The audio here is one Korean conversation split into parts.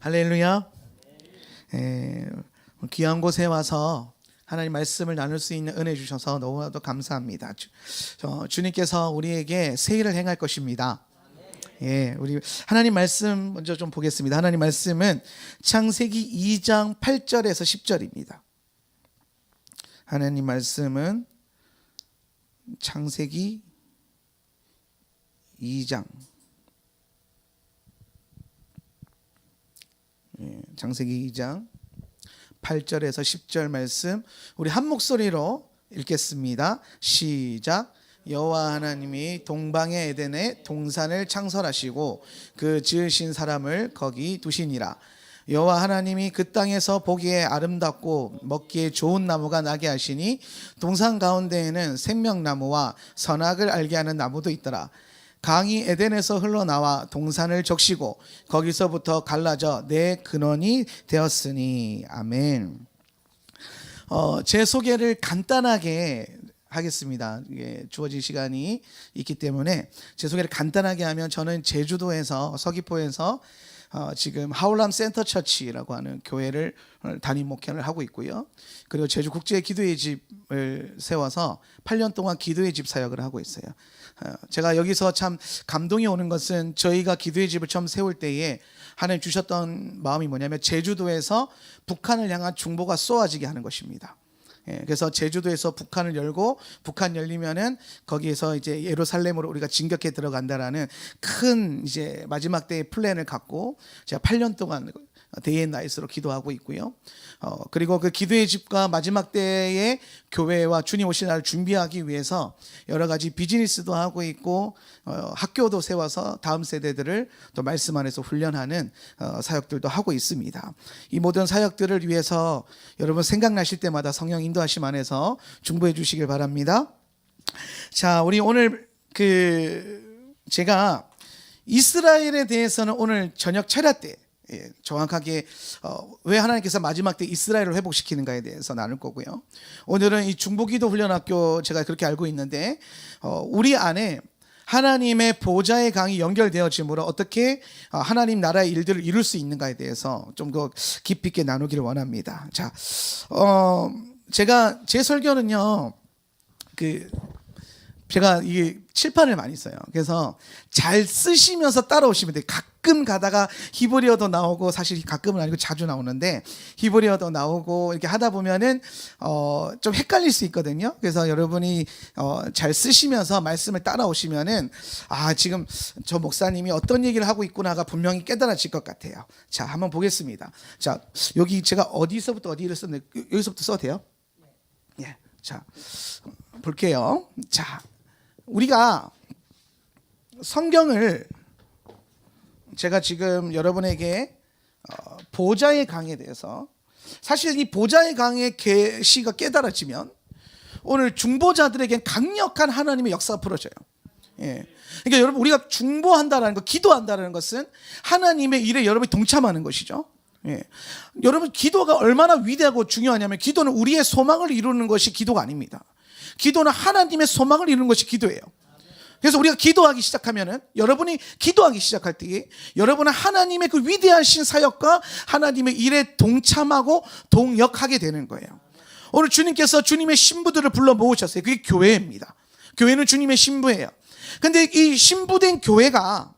할렐루야. 귀한 곳에 와서 하나님 말씀을 나눌 수 있는 은혜 주셔서 너무나도 감사합니다. 주님께서 우리에게 새 일을 행할 것입니다. 우리 하나님 말씀 먼저 좀 보겠습니다. 하나님 말씀은 창세기 2장 8절에서 10절입니다. 하나님 말씀은 창세기 2장 창세기 2장 8절에서 10절 말씀 우리 한 목소리로 읽겠습니다. 시작. 여호와 하나님이 동방의 에덴에 동산을 창설하시고 그 지으신 사람을 거기 두시니라. 여호와 하나님이 그 땅에서 보기에 아름답고 먹기에 좋은 나무가 나게 하시니 동산 가운데에는 생명나무와 선악을 알게 하는 나무도 있더라. 강이 에덴에서 흘러나와 동산을 적시고 거기서부터 갈라져 내 근원이 되었으니. 아멘. 제 소개를 간단하게 하겠습니다. 주어진 시간이 있기 때문에 제 소개를 간단하게 하면, 저는 제주도에서 서귀포에서 지금 하울람 센터 처치라고 하는 교회를 담임 목회를 하고 있고요. 그리고 제주 국제 기도의 집을 세워서 8년 동안 기도의 집 사역을 하고 있어요. 제가 여기서 참 감동이 오는 것은, 저희가 기도의 집을 처음 세울 때에 하나님 주셨던 마음이 뭐냐면, 제주도에서 북한을 향한 중보가 쏘아지게 하는 것입니다. 그래서 제주도에서 북한을 열고, 북한 열리면은 거기에서 이제 예루살렘으로 우리가 진격해 들어간다라는 큰 이제 마지막 때의 플랜을 갖고 제가 8년 동안 데이 앤 나잇으로 기도하고 있고요. 그리고 그 기도의 집과 마지막 때의 교회와 주님 오실 날을 준비하기 위해서 여러 가지 비즈니스도 하고 있고, 학교도 세워서 다음 세대들을 또 말씀 안에서 훈련하는 사역들도 하고 있습니다. 이 모든 사역들을 위해서 여러분 생각나실 때마다 성령 인도하심 안에서 중보해 주시길 바랍니다. 자, 우리 오늘 제가 이스라엘에 대해서는 오늘 저녁 철야 때 정확하게 왜 하나님께서 마지막 때 이스라엘을 회복시키는가에 대해서 나눌 거고요. 오늘은 이 중보기도 훈련학교, 제가 그렇게 알고 있는데 우리 안에 하나님의 보좌의 강이 연결되어지므로 어떻게 하나님 나라의 일들을 이룰 수 있는가에 대해서 좀 더 깊이 있게 나누기를 원합니다. 자, 제가 제 설교는요, 제가 이게 칠판을 많이 써요. 그래서 잘 쓰시면서 따라오시면 돼요. 가끔 가다가 히브리어도 나오고, 사실 가끔은 아니고 자주 나오는데 히브리어도 나오고 이렇게 하다 보면은 좀 헷갈릴 수 있거든요. 그래서 여러분이 잘 쓰시면서 말씀을 따라오시면은 지금 저 목사님이 어떤 얘기를 하고 있구나가 분명히 깨달아질 것 같아요. 자, 한번 보겠습니다. 자, 여기 제가 어디서부터 어디를 썼는데 여기서부터 써도 돼요? 예. 자, 볼게요. 자, 우리가 성경을, 제가 지금 여러분에게 보좌의 강에 대해서, 사실 이 보좌의 강의 계시가 깨달아지면 오늘 중보자들에겐 강력한 하나님의 역사가 풀어져요. 그러니까 여러분, 우리가 중보한다라는 것, 기도한다라는 것은 하나님의 일에 여러분이 동참하는 것이죠. 여러분, 기도가 얼마나 위대하고 중요하냐면, 기도는 우리의 소망을 이루는 것이 기도가 아닙니다. 기도는 하나님의 소망을 이루는 것이 기도예요. 그래서 우리가 기도하기 시작하면은, 여러분이 기도하기 시작할 때에 여러분은 하나님의 그 위대하신 사역과 하나님의 일에 동참하고 동역하게 되는 거예요. 오늘 주님께서 주님의 신부들을 불러 모으셨어요. 그게 교회입니다. 교회는 주님의 신부예요. 근데 이 신부된 교회가,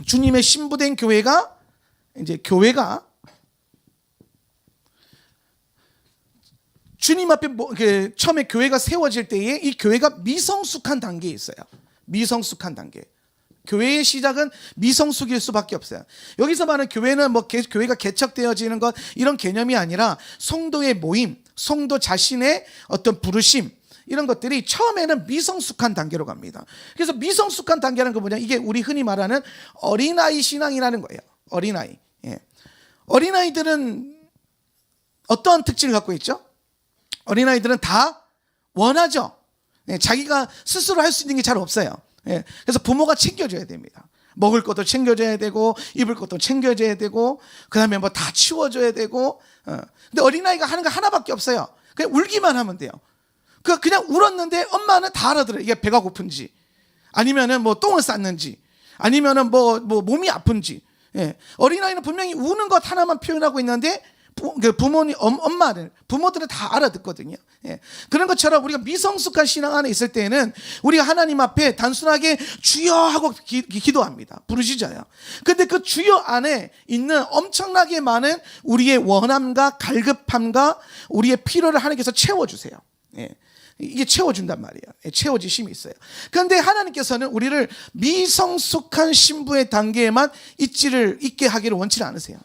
주님의 신부된 교회가, 이제 교회가 주님 앞에 처음에 교회가 세워질 때에 이 교회가 미성숙한 단계에 있어요. 미성숙한 단계. 교회의 시작은 미성숙일 수밖에 없어요. 여기서 말하는 교회는 교회가 개척되어지는 것, 이런 개념이 아니라 성도의 모임, 성도 자신의 어떤 부르심, 이런 것들이 처음에는 미성숙한 단계로 갑니다. 그래서 미성숙한 단계라는 건 뭐냐? 이게 우리 흔히 말하는 어린아이 신앙이라는 거예요. 어린아이. 어린아이들은 어떠한 특징을 갖고 있죠? 어린아이들은 다 원하죠. 자기가 스스로 할 수 있는 게 잘 없어요. 그래서 부모가 챙겨줘야 됩니다. 먹을 것도 챙겨줘야 되고, 입을 것도 챙겨줘야 되고, 그 다음에 다 치워줘야 되고. 근데 어린아이가 하는 거 하나밖에 없어요. 그냥 울기만 하면 돼요. 그냥 울었는데 엄마는 다 알아들어요. 이게 배가 고픈지, 아니면은 똥을 쌌는지, 아니면은 몸이 아픈지. 예. 어린아이는 분명히 우는 것 하나만 표현하고 있는데 부모들은 다 알아듣거든요. 예. 그런 것처럼 우리가 미성숙한 신앙 안에 있을 때는 우리가 하나님 앞에 단순하게 주여 하고 기도합니다. 부르짖어요. 근데 그 주여 안에 있는 엄청나게 많은 우리의 원함과 갈급함과 우리의 필요를 하나님께서 채워주세요. 예. 이게 채워준단 말이에요. 채워지심이 있어요. 그런데 하나님께서는 우리를 미성숙한 신부의 단계에만 있게 하기를 원치 않으세요.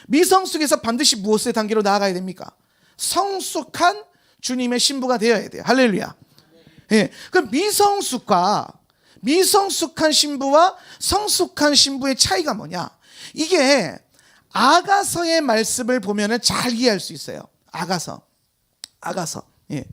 미성숙에서 반드시 무엇의 단계로 나아가야 됩니까? 성숙한 주님의 신부가 되어야 돼요. 할렐루야. 예. 그럼 미성숙한 신부와 성숙한 신부의 차이가 뭐냐? 이게 아가서의 말씀을 보면은 잘 이해할 수 있어요. 아가서. 예.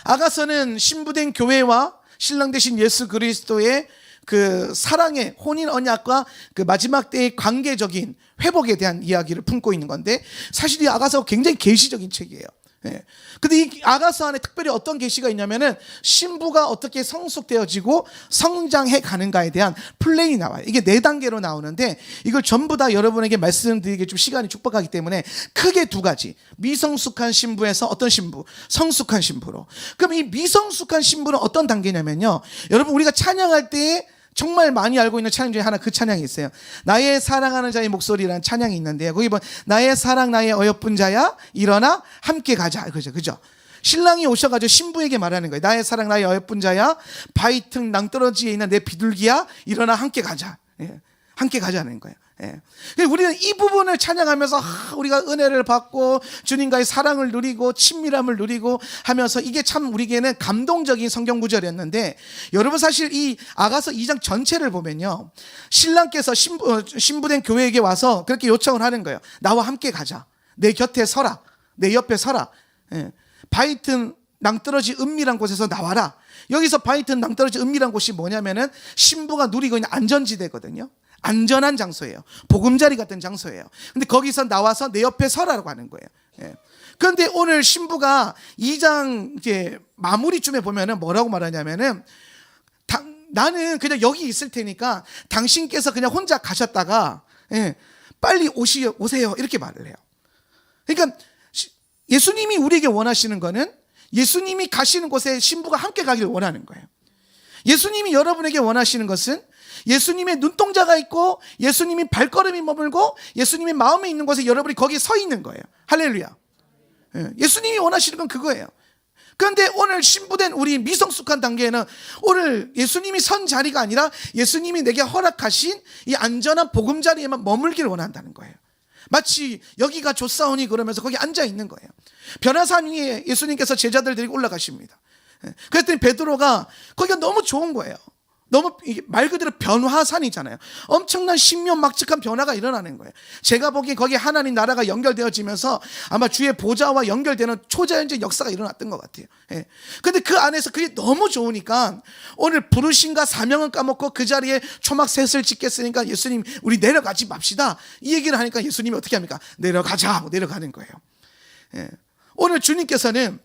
아가서는 신부된 교회와 신랑 되신 예수 그리스도의 그 사랑의 혼인 언약과 그 마지막 때의 관계적인 회복에 대한 이야기를 품고 있는 건데, 사실 이 아가서가 굉장히 계시적인 책이에요. 예. 근데 이 아가서 안에 특별히 어떤 계시가 있냐면은 신부가 어떻게 성숙되어지고 성장해 가는가에 대한 플랜이 나와요. 이게 4단계로 나오는데 이걸 전부 다 여러분에게 말씀드리기 좀 시간이 촉박하기 때문에 크게 2가지. 미성숙한 신부에서 어떤 신부? 성숙한 신부로. 그럼 이 미성숙한 신부는 어떤 단계냐면요, 여러분 우리가 찬양할 때 정말 많이 알고 있는 찬양 중에 하나, 그 찬양이 있어요. 나의 사랑하는 자의 목소리라는 찬양이 있는데요, 거기 보면 나의 사랑 나의 어여쁜 자야 일어나 함께 가자, 그죠? 신랑이 오셔가지고 신부에게 말하는 거예요. 나의 사랑 나의 어여쁜 자야 바위틈 낭떠러지에 있는 내 비둘기야 일어나 함께 가자. 예. 함께 가자는 거예요. 예. 우리는 이 부분을 찬양하면서 우리가 은혜를 받고 주님과의 사랑을 누리고 친밀함을 누리고 하면서 이게 참 우리에게는 감동적인 성경 구절이었는데, 여러분 사실 이 아가서 2장 전체를 보면요, 신랑께서 신부된 교회에게 와서 그렇게 요청을 하는 거예요. 나와 함께 가자. 내 곁에 서라. 내 옆에 서라. 예. 바위틈 낭떠러지 은밀한 곳에서 나와라. 여기서 바위틈 낭떠러지 은밀한 곳이 뭐냐면은 신부가 누리고 있는 안전지대거든요. 안전한 장소예요. 보금자리 같은 장소예요. 근데 거기서 나와서 내 옆에 서라라고 하는 거예요. 예. 그런데 오늘 신부가 2장 이제 마무리쯤에 보면은 뭐라고 말하냐면은 나는 그냥 여기 있을 테니까 당신께서 그냥 혼자 가셨다가 빨리 오세요 이렇게 말을 해요. 그러니까 예수님이 우리에게 원하시는 거는 예수님이 가시는 곳에 신부가 함께 가기를 원하는 거예요. 예수님이 여러분에게 원하시는 것은 예수님의 눈동자가 있고 예수님이 발걸음이 머물고 예수님의 마음에 있는 곳에 여러분이 거기에 서 있는 거예요. 할렐루야. 예수님이 원하시는 건 그거예요. 그런데 오늘 신부된 우리 미성숙한 단계에는 오늘 예수님이 선 자리가 아니라 예수님이 내게 허락하신 이 안전한 보금자리에만 머물기를 원한다는 거예요. 마치 여기가 좋사오니 그러면서 거기 앉아 있는 거예요. 변화산 위에 예수님께서 제자들 데리고 올라가십니다. 그랬더니 베드로가 거기가 너무 좋은 거예요. 너무 말 그대로 변화산이잖아요. 엄청난 신묘막측한 변화가 일어나는 거예요. 제가 보기에 거기에 하나님 나라가 연결되어지면서 아마 주의 보좌와 연결되는 초자연적 역사가 일어났던 것 같아요. 근데 그 안에서 그게 너무 좋으니까 오늘 부르심과 사명은 까먹고 그 자리에 초막셋을 짓겠으니까 예수님 우리 내려가지 맙시다, 이 얘기를 하니까 예수님이 어떻게 합니까? 내려가자 하고 내려가는 거예요. 오늘 주님께서는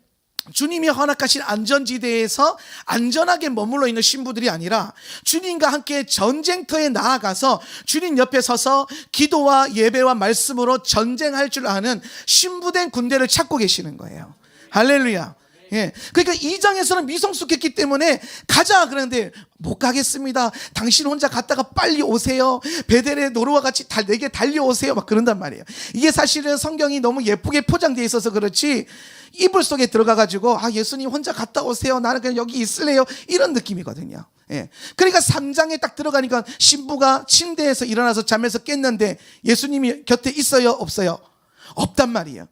주님이 허락하신 안전지대에서 안전하게 머물러 있는 신부들이 아니라 주님과 함께 전쟁터에 나아가서 주님 옆에 서서 기도와 예배와 말씀으로 전쟁할 줄 아는 신부된 군대를 찾고 계시는 거예요. 할렐루야. 예. 그러니까 2장에서는 미성숙했기 때문에 가자 그러는데 못 가겠습니다. 당신 혼자 갔다가 빨리 오세요. 베델의 노루와 같이 내게 달려오세요. 막 그런단 말이에요. 이게 사실은 성경이 너무 예쁘게 포장되어 있어서 그렇지 이불 속에 들어가가지고 예수님 혼자 갔다 오세요. 나는 그냥 여기 있을래요. 이런 느낌이거든요. 예. 그러니까 3장에 딱 들어가니까 신부가 침대에서 일어나서 잠에서 깼는데 예수님이 곁에 있어요? 없어요? 없단 말이에요.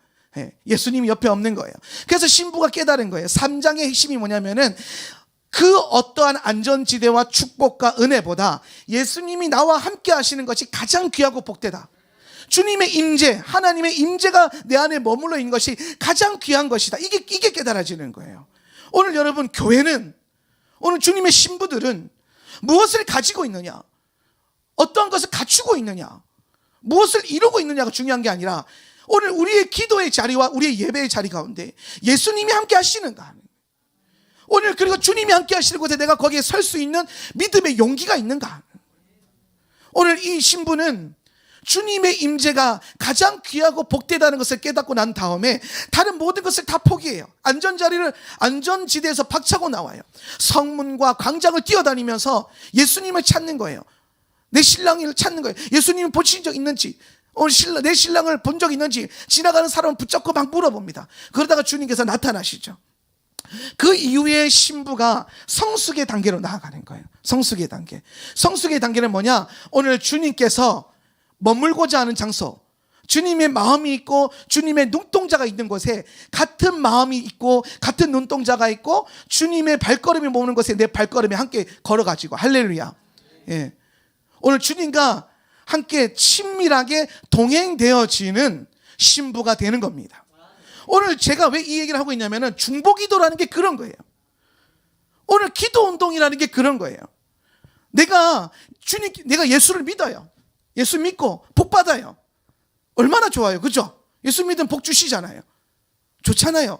예수님이 옆에 없는 거예요. 그래서 신부가 깨달은 거예요. 3장의 핵심이 뭐냐면은 그 어떠한 안전지대와 축복과 은혜보다 예수님이 나와 함께 하시는 것이 가장 귀하고 복되다. 주님의 임재, 하나님의 임재가 내 안에 머물러 있는 것이 가장 귀한 것이다. 이게 깨달아지는 거예요. 오늘 여러분 교회는, 오늘 주님의 신부들은 무엇을 가지고 있느냐, 어떤 것을 갖추고 있느냐, 무엇을 이루고 있느냐가 중요한 게 아니라 오늘 우리의 기도의 자리와 우리의 예배의 자리 가운데 예수님이 함께 하시는가, 오늘 그리고 주님이 함께 하시는 곳에 내가 거기에 설 수 있는 믿음의 용기가 있는가. 오늘 이 신부는 주님의 임재가 가장 귀하고 복되다는 것을 깨닫고 난 다음에 다른 모든 것을 다 포기해요. 안전지대에서 박차고 나와요. 성문과 광장을 뛰어다니면서 예수님을 찾는 거예요. 내 신랑을 찾는 거예요. 예수님을 보신 적 있는지, 내 신랑을 본 적 있는지 지나가는 사람을 붙잡고 막 물어봅니다. 그러다가 주님께서 나타나시죠. 그 이후에 신부가 성숙의 단계로 나아가는 거예요. 성숙의 단계. 성숙의 단계는 뭐냐? 오늘 주님께서 머물고자 하는 장소, 주님의 마음이 있고 주님의 눈동자가 있는 곳에 같은 마음이 있고 같은 눈동자가 있고 주님의 발걸음이 모으는 곳에 내 발걸음이 함께 걸어가지고, 할렐루야. 예. 오늘 주님과 함께 친밀하게 동행되어지는 신부가 되는 겁니다. 오늘 제가 왜 이 얘기를 하고 있냐면은 중보기도라는 게 그런 거예요. 오늘 기도운동이라는 게 그런 거예요. 내가 예수를 믿어요. 예수 믿고 복 받아요. 얼마나 좋아요. 그죠? 예수 믿으면 복 주시잖아요. 좋잖아요.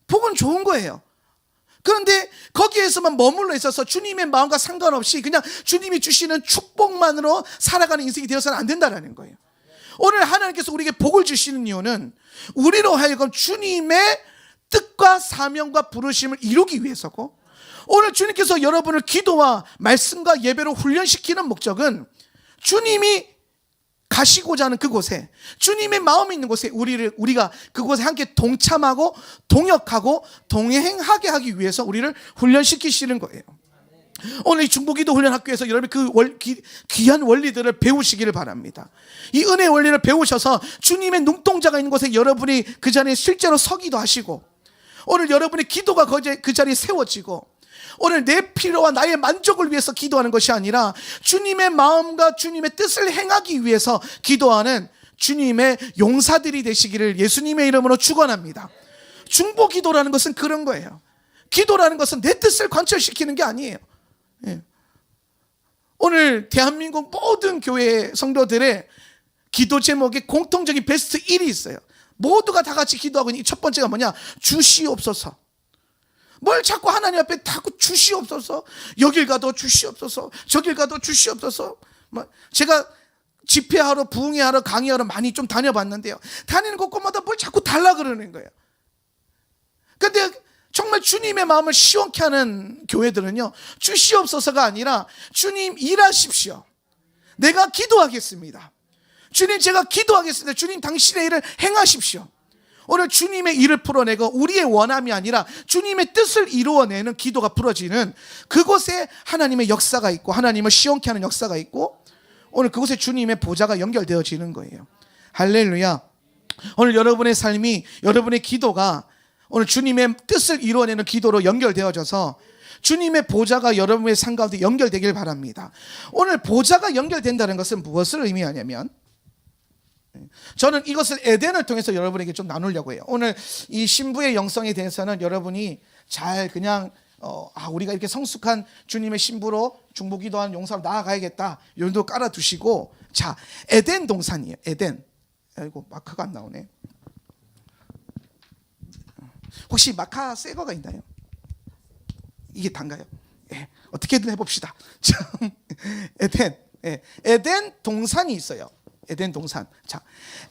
복은 좋은 거예요. 그런데 거기에서만 머물러 있어서 주님의 마음과 상관없이 그냥 주님이 주시는 축복만으로 살아가는 인생이 되어서는 안 된다는 거예요. 오늘 하나님께서 우리에게 복을 주시는 이유는 우리로 하여금 주님의 뜻과 사명과 부르심을 이루기 위해서고, 오늘 주님께서 여러분을 기도와 말씀과 예배로 훈련시키는 목적은 주님이 가시고자 하는 그곳에, 주님의 마음이 있는 곳에 우리가 그곳에 함께 동참하고 동역하고 동행하게 하기 위해서 우리를 훈련시키시는 거예요. 오늘 이 중보기도 훈련학교에서 여러분이 그 귀한 원리들을 배우시기를 바랍니다. 이 은혜의 원리를 배우셔서 주님의 눈동자가 있는 곳에 여러분이 그 자리에 실제로 서기도 하시고, 오늘 여러분의 기도가 그 자리에 세워지고, 오늘 내 필요와 나의 만족을 위해서 기도하는 것이 아니라 주님의 마음과 주님의 뜻을 행하기 위해서 기도하는 주님의 용사들이 되시기를 예수님의 이름으로 축원합니다. 중보기도라는 것은 그런 거예요. 기도라는 것은 내 뜻을 관철시키는 게 아니에요. 예. 오늘 대한민국 모든 교회 성도들의 기도 제목에 공통적인 베스트 1이 있어요. 모두가 다 같이 기도하고 있는 첫 번째가 뭐냐? 주시옵소서. 뭘 자꾸 하나님 앞에 자꾸 주시옵소서, 여길 가도 주시옵소서, 저길 가도 주시옵소서. 제가 집회하러, 부흥회하러, 강의하러 많이 좀 다녀봤는데요, 다니는 곳곳마다 뭘 자꾸 달라 그러는 거예요. 근데 정말 주님의 마음을 시원케 하는 교회들은요, 주시옵소서가 아니라 주님 일하십시오. 내가 기도하겠습니다. 주님 제가 기도하겠습니다. 주님 당신의 일을 행하십시오. 오늘 주님의 일을 풀어내고 우리의 원함이 아니라 주님의 뜻을 이루어내는 기도가 풀어지는 그곳에 하나님의 역사가 있고, 하나님을 시원케 하는 역사가 있고, 오늘 그곳에 주님의 보좌가 연결되어지는 거예요. 할렐루야. 오늘 여러분의 삶이, 여러분의 기도가 오늘 주님의 뜻을 이루어내는 기도로 연결되어져서 주님의 보좌가 여러분의 삶 가운데 연결되길 바랍니다. 오늘 보좌가 연결된다는 것은 무엇을 의미하냐면, 저는 이것을 에덴을 통해서 여러분에게 좀 나누려고 해요. 오늘 이 신부의 영성에 대해서는 여러분이 잘 그냥 우리가 이렇게 성숙한 주님의 신부로 중보기도하는 용사로 나아가야겠다, 이 정도 깔아두시고, 자, 에덴 동산이에요. 에덴. 아이고, 마카가 안 나오네. 혹시 마카 새 거가 있나요? 이게 단가요? 예, 어떻게든 해봅시다. 에덴 동산이 있어요. 에덴 동산. 자,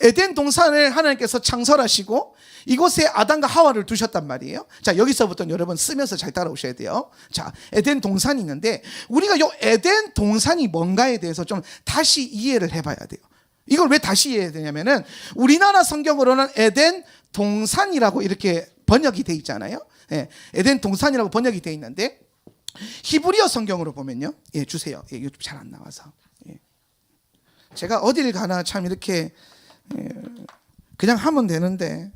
에덴 동산을 하나님께서 창설하시고 이곳에 아담과 하와를 두셨단 말이에요. 자, 여기서부터 여러분 쓰면서 잘 따라오셔야 돼요. 자, 에덴 동산이 있는데 우리가 요 에덴 동산이 뭔가에 대해서 좀 다시 이해를 해봐야 돼요. 이걸 왜 다시 이해해야 되냐면은 우리나라 성경으로는 에덴 동산이라고 이렇게 번역이 돼 있잖아요. 예, 에덴 동산이라고 번역이 돼 있는데 히브리어 성경으로 보면요. 예, 주세요. 예, 이거 잘 안 나와서. 예. 제가 어딜 가나 참 이렇게 그냥 하면 되는데,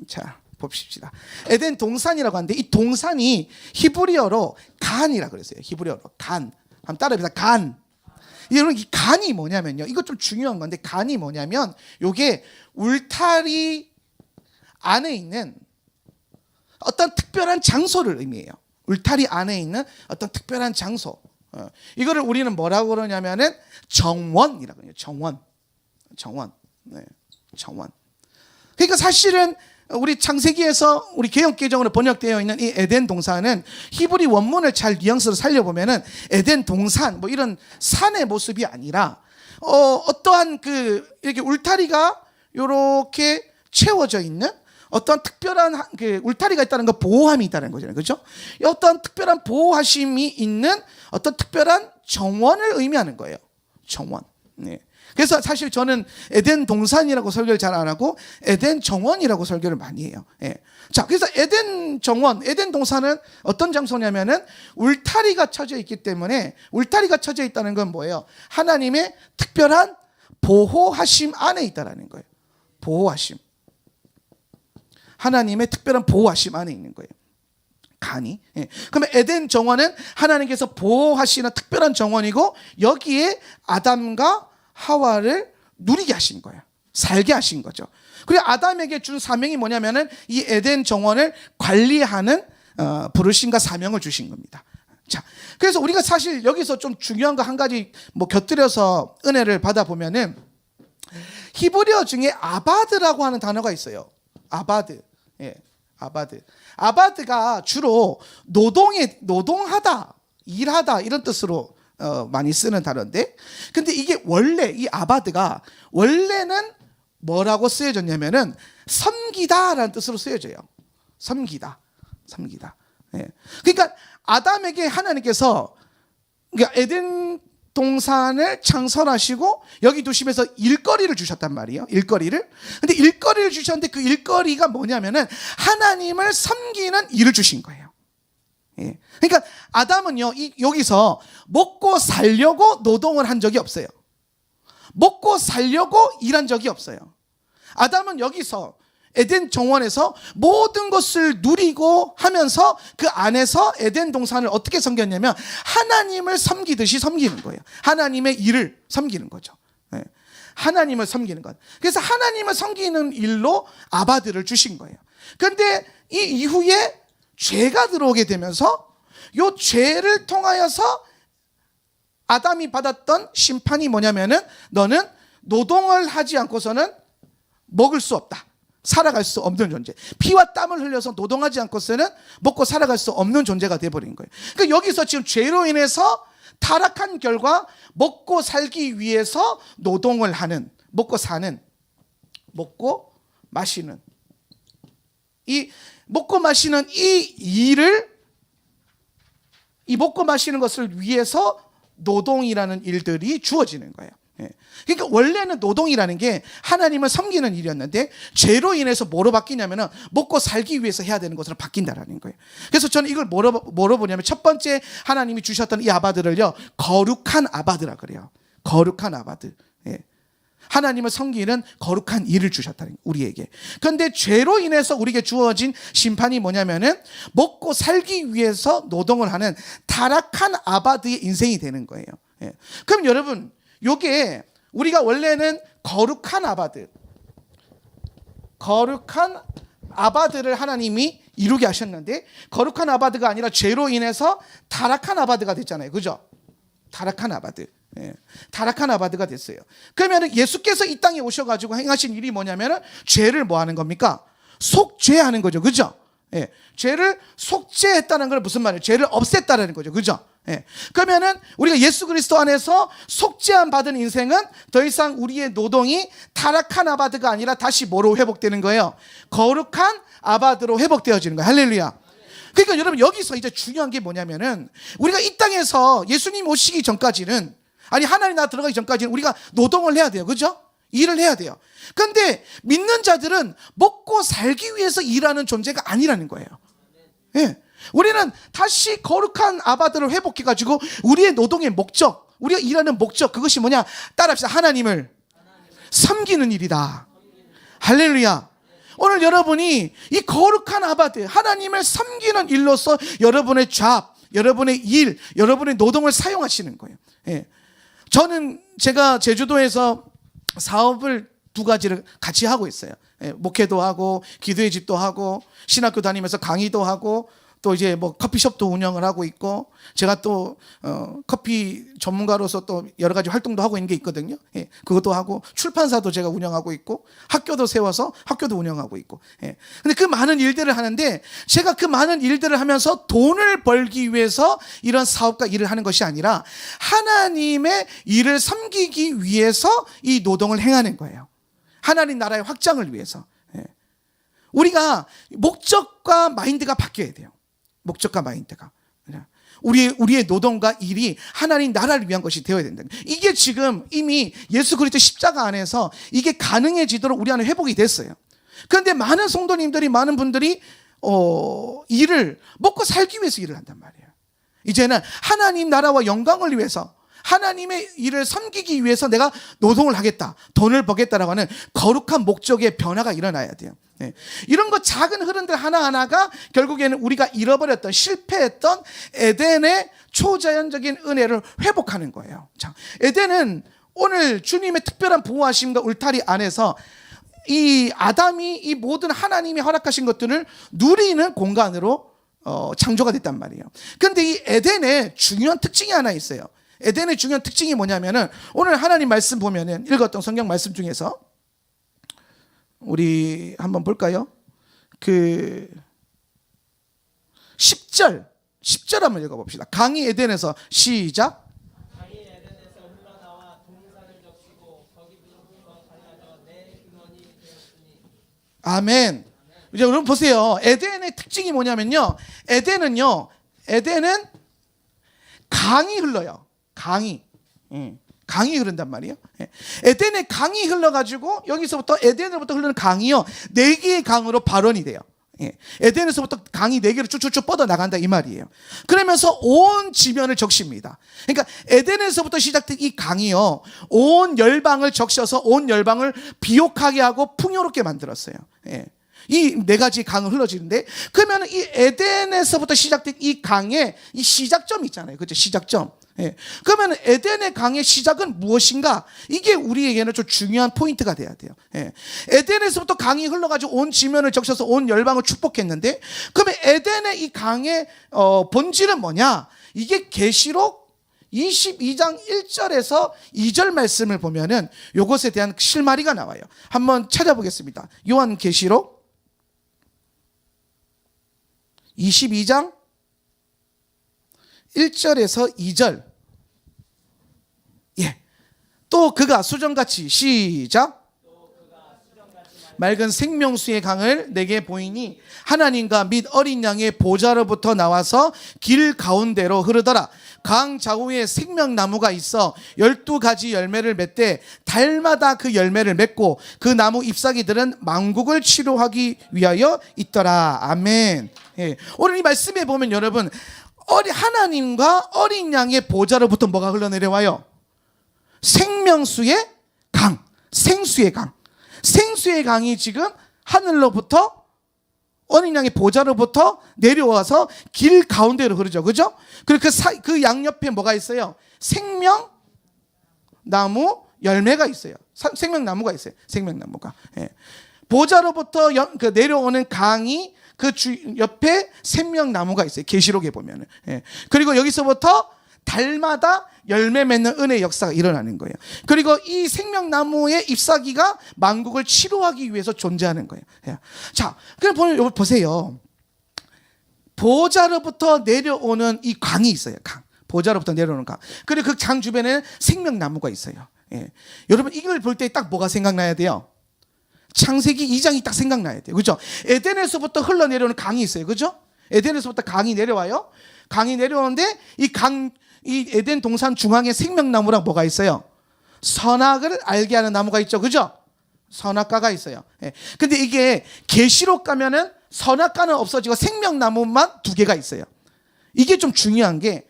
자 봅시다. 에덴 동산이라고 하는데 이 동산이 히브리어로 간이라고 그랬어요. 히브리어로 간. 한번 따라해보자. 간. 여러분, 이 간이 뭐냐면요, 이거 좀 중요한 건데, 간이 뭐냐면 요게 울타리 안에 있는 어떤 특별한 장소를 의미해요. 울타리 안에 있는 어떤 특별한 장소. 이거를 우리는 뭐라고 그러냐면은 정원이라고 해요. 정원. 네, 정원. 그러니까 사실은 우리 창세기에서 우리 개역개정으로 번역되어 있는 이 에덴 동산은 히브리 원문을 잘 뉘앙스로 살려보면은 에덴 동산 뭐 이런 산의 모습이 아니라 어떠한 이렇게 울타리가 이렇게 채워져 있는 어떤 특별한 울타리가 있다는 거, 보호함이 있다는 거잖아요. 그렇죠? 어떤 특별한 보호하심이 있는 어떤 특별한 정원을 의미하는 거예요. 정원. 네. 그래서 사실 저는 에덴 동산이라고 설교를 잘 안 하고 에덴 정원이라고 설교를 많이 해요. 예. 자, 그래서 에덴 정원, 에덴 동산은 어떤 장소냐면은 울타리가 쳐져 있기 때문에, 울타리가 쳐져 있다는 건 뭐예요? 하나님의 특별한 보호하심 안에 있다라는 거예요. 보호하심. 하나님의 특별한 보호하심 안에 있는 거예요. 간이. 예. 그러면 에덴 정원은 하나님께서 보호하시는 특별한 정원이고, 여기에 아담과 하와를 누리게 하신 거예요. 살게 하신 거죠. 그리고 아담에게 준 사명이 뭐냐면은 이 에덴 정원을 관리하는 부르심과 사명을 주신 겁니다. 자, 그래서 우리가 사실 여기서 좀 중요한 거 한 가지 곁들여서 은혜를 받아보면은, 히브리어 중에 아바드라고 하는 단어가 있어요. 아바드. 예, 아바드. 아바드가 주로 노동하다, 일하다 이런 뜻으로 많이 쓰는 단어인데, 근데 이게 원래 이 아바드가 원래는 뭐라고 쓰여졌냐면은 섬기다라는 뜻으로 쓰여져요. 섬기다. 예. 그러니까 아담에게 하나님께서, 그러니까 에덴 동산을 창설하시고 여기 두시면서 일거리를 주셨단 말이에요. 일거리를. 근데 일거리를 주셨는데 그 일거리가 뭐냐면은 하나님을 섬기는 일을 주신 거예요. 예. 그러니까 아담은요, 여기서 먹고 살려고 노동을 한 적이 없어요. 먹고 살려고 일한 적이 없어요. 아담은 여기서 에덴 정원에서 모든 것을 누리고 하면서 그 안에서 에덴 동산을 어떻게 섬겼냐면 하나님을 섬기듯이 섬기는 거예요. 하나님의 일을 섬기는 거죠. 예. 하나님을 섬기는 것. 그래서 하나님을 섬기는 일로 아바드를 주신 거예요. 그런데 이 이후에 죄가 들어오게 되면서 이 죄를 통하여서 아담이 받았던 심판이 뭐냐면은, 너는 노동을 하지 않고서는 먹을 수 없다. 살아갈 수 없는 존재. 피와 땀을 흘려서 노동하지 않고서는 먹고 살아갈 수 없는 존재가 되어버린 거예요. 그러니까 여기서 지금 죄로 인해서 타락한 결과 먹고 살기 위해서 노동을 하는, 먹고 사는, 먹고 마시는, 이 먹고 마시는 이 일을, 이 먹고 마시는 것을 위해서 노동이라는 일들이 주어지는 거예요. 예. 그러니까 원래는 노동이라는 게 하나님을 섬기는 일이었는데 죄로 인해서 뭐로 바뀌냐면은 먹고 살기 위해서 해야 되는 것으로 바뀐다라는 거예요. 그래서 저는 이걸 뭐로 보냐면, 첫 번째 하나님이 주셨던 이 아바드를요, 거룩한 아바드라 그래요. 거룩한 아바드. 예. 하나님을 섬기는 거룩한 일을 주셨다는, 우리에게. 그런데 죄로 인해서 우리에게 주어진 심판이 뭐냐면은 먹고 살기 위해서 노동을 하는 타락한 아바드의 인생이 되는 거예요. 예. 그럼 여러분, 요게 우리가 원래는 거룩한 아바드를 하나님이 이루게 하셨는데, 거룩한 아바드가 아니라 죄로 인해서 타락한 아바드가 됐잖아요. 그죠? 타락한 아바드. 예. 타락한 아바드가 됐어요. 그러면 예수께서 이 땅에 오셔가지고 행하신 일이 뭐냐면은 죄를 뭐 하는 겁니까? 속죄하는 거죠. 그죠? 예. 죄를 속죄했다는 건 무슨 말이에요? 죄를 없앴다는 거죠. 그죠? 예. 그러면은 우리가 예수 그리스도 안에서 속죄함 받은 인생은 더 이상 우리의 노동이 타락한 아바드가 아니라 다시 뭐로 회복되는 거예요? 거룩한 아바드로 회복되어지는 거예요. 할렐루야. 그러니까 여러분, 여기서 이제 중요한 게 뭐냐면은, 우리가 이 땅에서 예수님 오시기 전까지는, 아니 하나님 나라 들어가기 전까지는 우리가 노동을 해야 돼요. 그죠? 일을 해야 돼요. 그런데 믿는 자들은 먹고 살기 위해서 일하는 존재가 아니라는 거예요. 예. 우리는 다시 거룩한 아바드를 회복해가지고 우리의 노동의 목적, 우리가 일하는 목적, 그것이 뭐냐? 따라합시다. 하나님을 섬기는 일이다. 할렐루야. 오늘 여러분이 이 거룩한 아바드, 하나님을 섬기는 일로서 여러분의 잡, 여러분의 일, 여러분의 노동을 사용하시는 거예요. 예. 제가 제주도에서 사업을 두 가지를 같이 하고 있어요. 예. 목회도 하고, 기도의 집도 하고, 신학교 다니면서 강의도 하고, 또 이제 뭐 커피숍도 운영을 하고 있고, 제가 또 커피 전문가로서 또 여러 가지 활동도 하고 있는 게 있거든요. 예, 그것도 하고, 출판사도 제가 운영하고 있고, 학교도 세워서 학교도 운영하고 있고. 예. 근데 그 많은 일들을 하는데, 제가 그 많은 일들을 하면서 돈을 벌기 위해서 이런 사업과 일을 하는 것이 아니라 하나님의 일을 섬기기 위해서 이 노동을 행하는 거예요. 하나님 나라의 확장을 위해서. 예. 우리가 목적과 마인드가 바뀌어야 돼요. 목적과 마인드가. 우리의 노동과 일이 하나님 나라를 위한 것이 되어야 된다. 이게 지금 이미 예수 그리스도 십자가 안에서 이게 가능해지도록 우리 안에 회복이 됐어요. 그런데 많은 성도님들이, 많은 분들이 일을 먹고 살기 위해서 일을 한단 말이에요. 이제는 하나님 나라와 영광을 위해서, 하나님의 일을 섬기기 위해서 내가 노동을 하겠다, 돈을 벌겠다라고 하는 거룩한 목적의 변화가 일어나야 돼요. 네. 이런 것 작은 흐름들 하나하나가 결국에는 우리가 잃어버렸던, 실패했던 에덴의 초자연적인 은혜를 회복하는 거예요. 자, 에덴은 오늘 주님의 특별한 보호하심과 울타리 안에서 이 아담이 이 모든 하나님이 허락하신 것들을 누리는 공간으로 창조가 됐단 말이에요. 그런데 이 에덴의 중요한 특징이 하나 있어요. 에덴의 중요한 특징이 뭐냐면은, 오늘 하나님 말씀 보면은, 읽었던 성경 말씀 중에서 우리 한번 볼까요? 그 10절 한번 읽어봅시다. 강이 에덴에서, 시작. 강이 에덴에서 흘러나와 동산을 적시고 거기 물부터 갈라져 내 근원이 되었으니. 아멘. 이제 여러분 보세요. 에덴의 특징이 뭐냐면요, 에덴은 강이 흘러요. 강이 흐른단 말이에요. 에덴의 강이 흘러가지고, 여기서부터 에덴으로부터 흐르는 강이요, 4개의 강으로 발원이 돼요. 에덴에서부터 강이 4개로 쭉쭉쭉 뻗어나간다 이 말이에요. 그러면서 온 지면을 적십니다. 그러니까 에덴에서부터 시작된 이 강이요, 온 열방을 적셔서 온 열방을 비옥하게 하고 풍요롭게 만들었어요. 이 4가지 강을 흘러지는데, 그러면 이 에덴에서부터 시작된 이 강의 이 시작점이 있잖아요. 그렇죠? 시작점. 그러면 에덴의 강의 시작은 무엇인가? 이게 우리에게는 좀 중요한 포인트가 돼야 돼요. 에덴에서부터 강이 흘러가지고 온 지면을 적셔서 온 열방을 축복했는데, 그러면 에덴의 이 강의 본질은 뭐냐? 이게 계시록 22장 1절에서 2절 말씀을 보면은 이것에 대한 실마리가 나와요. 한번 찾아보겠습니다. 요한계시록 22장 1절에서 2절. 예. 또 그가 수정같이, 시작. 맑은 생명수의 강을 내게 보이니 하나님과 및 어린 양의 보좌로부터 나와서 길 가운데로 흐르더라. 강 좌우에 생명나무가 있어 12가지 열매를 맺되 달마다 그 열매를 맺고 그 나무 잎사귀들은 만국을 치료하기 위하여 있더라. 아멘. 예. 오늘 이 말씀에 보면 여러분, 하나님과 어린 양의 보좌로부터 뭐가 흘러내려와요? 생명수의 강, 생수의 강. 생수의 강이 지금 하늘로부터, 어린 양의 보좌로부터 내려와서 길 가운데로 흐르죠. 그죠? 그리고 그 양옆에 뭐가 있어요? 생명나무 열매가 있어요. 생명나무가 있어요. 생명나무가. 예. 보좌로부터 내려오는 강이 그 옆에 생명나무가 있어요. 계시록에 보면은. 예. 그리고 여기서부터 달마다 열매 맺는 은혜의 역사가 일어나는 거예요. 그리고 이 생명나무의 잎사귀가 만국을 치료하기 위해서 존재하는 거예요. 예. 자, 그럼 보세요. 보좌로부터 내려오는 이 강이 있어요. 강. 보좌로부터 내려오는 강. 그리고 그 강 주변에는 생명나무가 있어요. 예. 여러분, 이걸 볼 때 딱 뭐가 생각나야 돼요? 창세기 2장이 딱 생각나야 돼요. 그죠? 에덴에서부터 흘러내려오는 강이 있어요. 그죠? 에덴에서부터 강이 내려와요. 강이 내려오는데 이 에덴 동산 중앙에 생명나무랑 뭐가 있어요? 선악을 알게 하는 나무가 있죠. 그죠? 선악과가 있어요. 예. 근데 이게 계시록 가면은 선악과는 없어지고 생명나무만 2개가 있어요. 이게 좀 중요한 게,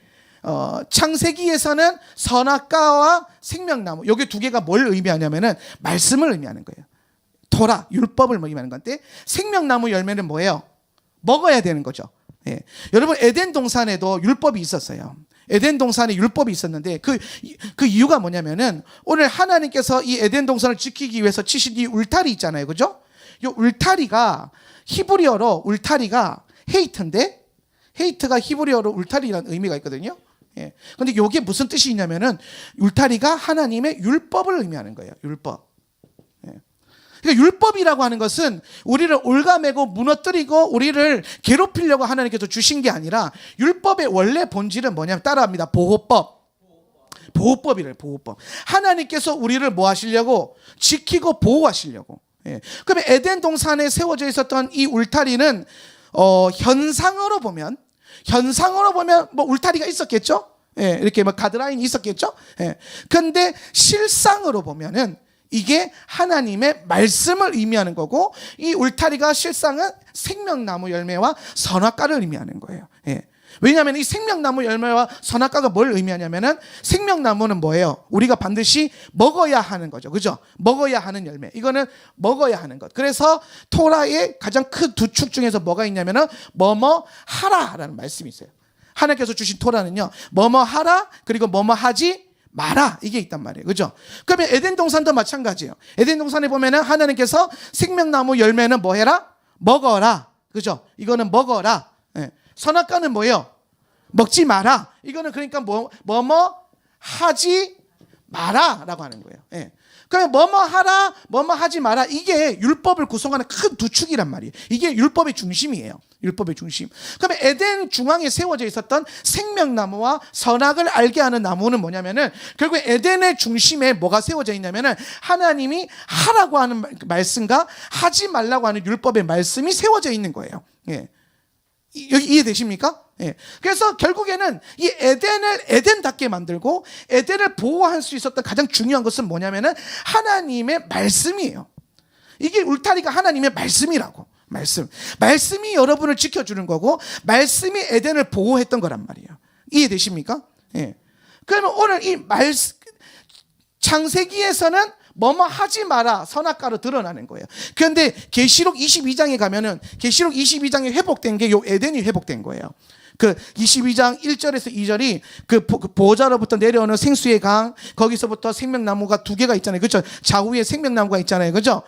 창세기에서는 선악과와 생명나무, 여기 2개가 뭘 의미하냐면은 말씀을 의미하는 거예요. 토라, 율법을 의미하는 건데, 생명나무 열매는 뭐예요? 먹어야 되는 거죠. 예. 여러분, 에덴 동산에도 율법이 있었어요. 에덴 동산에 율법이 있었는데 그 이유가 뭐냐면은, 오늘 하나님께서 이 에덴 동산을 지키기 위해서 치신 이 울타리 있잖아요. 그죠? 이 울타리가 히브리어로 울타리가 헤이트인데, 헤이트가 히브리어로 울타리라는 의미가 있거든요. 예. 근데 이게 무슨 뜻이 있냐면은 울타리가 하나님의 율법을 의미하는 거예요. 율법. 예. 그러니까 율법이라고 하는 것은 우리를 올가매고 무너뜨리고 우리를 괴롭히려고 하나님께서 주신 게 아니라 율법의 원래 본질은 뭐냐면 따라합니다. 보호법. 보호법이래요. 보호법. 하나님께서 우리를 뭐 하시려고? 지키고 보호하시려고. 예. 그러면 에덴 동산에 세워져 있었던 이 울타리는 현상으로 보면 뭐 울타리가 있었겠죠? 예, 이렇게 뭐 가드라인이 있었겠죠? 예. 근데 실상으로 보면은 이게 하나님의 말씀을 의미하는 거고 이 울타리가 실상은 생명나무 열매와 선악과를 의미하는 거예요. 예. 왜냐하면 이 생명나무 열매와 선악과가 뭘 의미하냐면은 생명나무는 뭐예요? 우리가 반드시 먹어야 하는 거죠. 그죠? 먹어야 하는 열매. 이거는 먹어야 하는 것. 그래서 토라의 가장 큰 두 축 중에서 뭐가 있냐면은 뭐뭐 하라라는 말씀이 있어요. 하나님께서 주신 토라는요. 뭐뭐 하라 그리고 뭐뭐 하지 마라 이게 있단 말이에요. 그죠? 그러면 에덴 동산도 마찬가지예요. 에덴 동산에 보면은 하나님께서 생명나무 열매는 뭐 해라? 먹어라. 그죠? 이거는 먹어라. 예. 선악과는 뭐예요? 먹지 마라. 이거는 그러니까 뭐뭐 하지 마라라고 하는 거예요. 예. 그러면 뭐뭐 하라, 뭐뭐 하지 마라. 이게 율법을 구성하는 큰 두 축이란 말이에요. 이게 율법의 중심이에요. 율법의 중심. 그러면 에덴 중앙에 세워져 있었던 생명나무와 선악을 알게 하는 나무는 뭐냐면은 결국 에덴의 중심에 뭐가 세워져 있냐면은 하나님이 하라고 하는 말씀과 하지 말라고 하는 율법의 말씀이 세워져 있는 거예요. 예. 여기 이해되십니까? 예. 그래서 결국에는 이 에덴을 에덴답게 만들고 에덴을 보호할 수 있었던 가장 중요한 것은 뭐냐면은 하나님의 말씀이에요. 이게 울타리가 하나님의 말씀이라고. 말씀이 여러분을 지켜주는 거고 말씀이 에덴을 보호했던 거란 말이에요. 이해되십니까? 예. 그러면 오늘 이 창세기에서는 뭐뭐 하지 마라 선악과로 드러나는 거예요. 그런데 계시록 22장에 가면은 계시록 22장에 회복된 게 요 에덴이 회복된 거예요. 그 22장 1절에서 2절이 그 보호자로부터 내려오는 생수의 강 거기서부터 생명나무가 두 개가 있잖아요. 그렇죠? 좌우에 생명나무가 있잖아요. 그렇죠?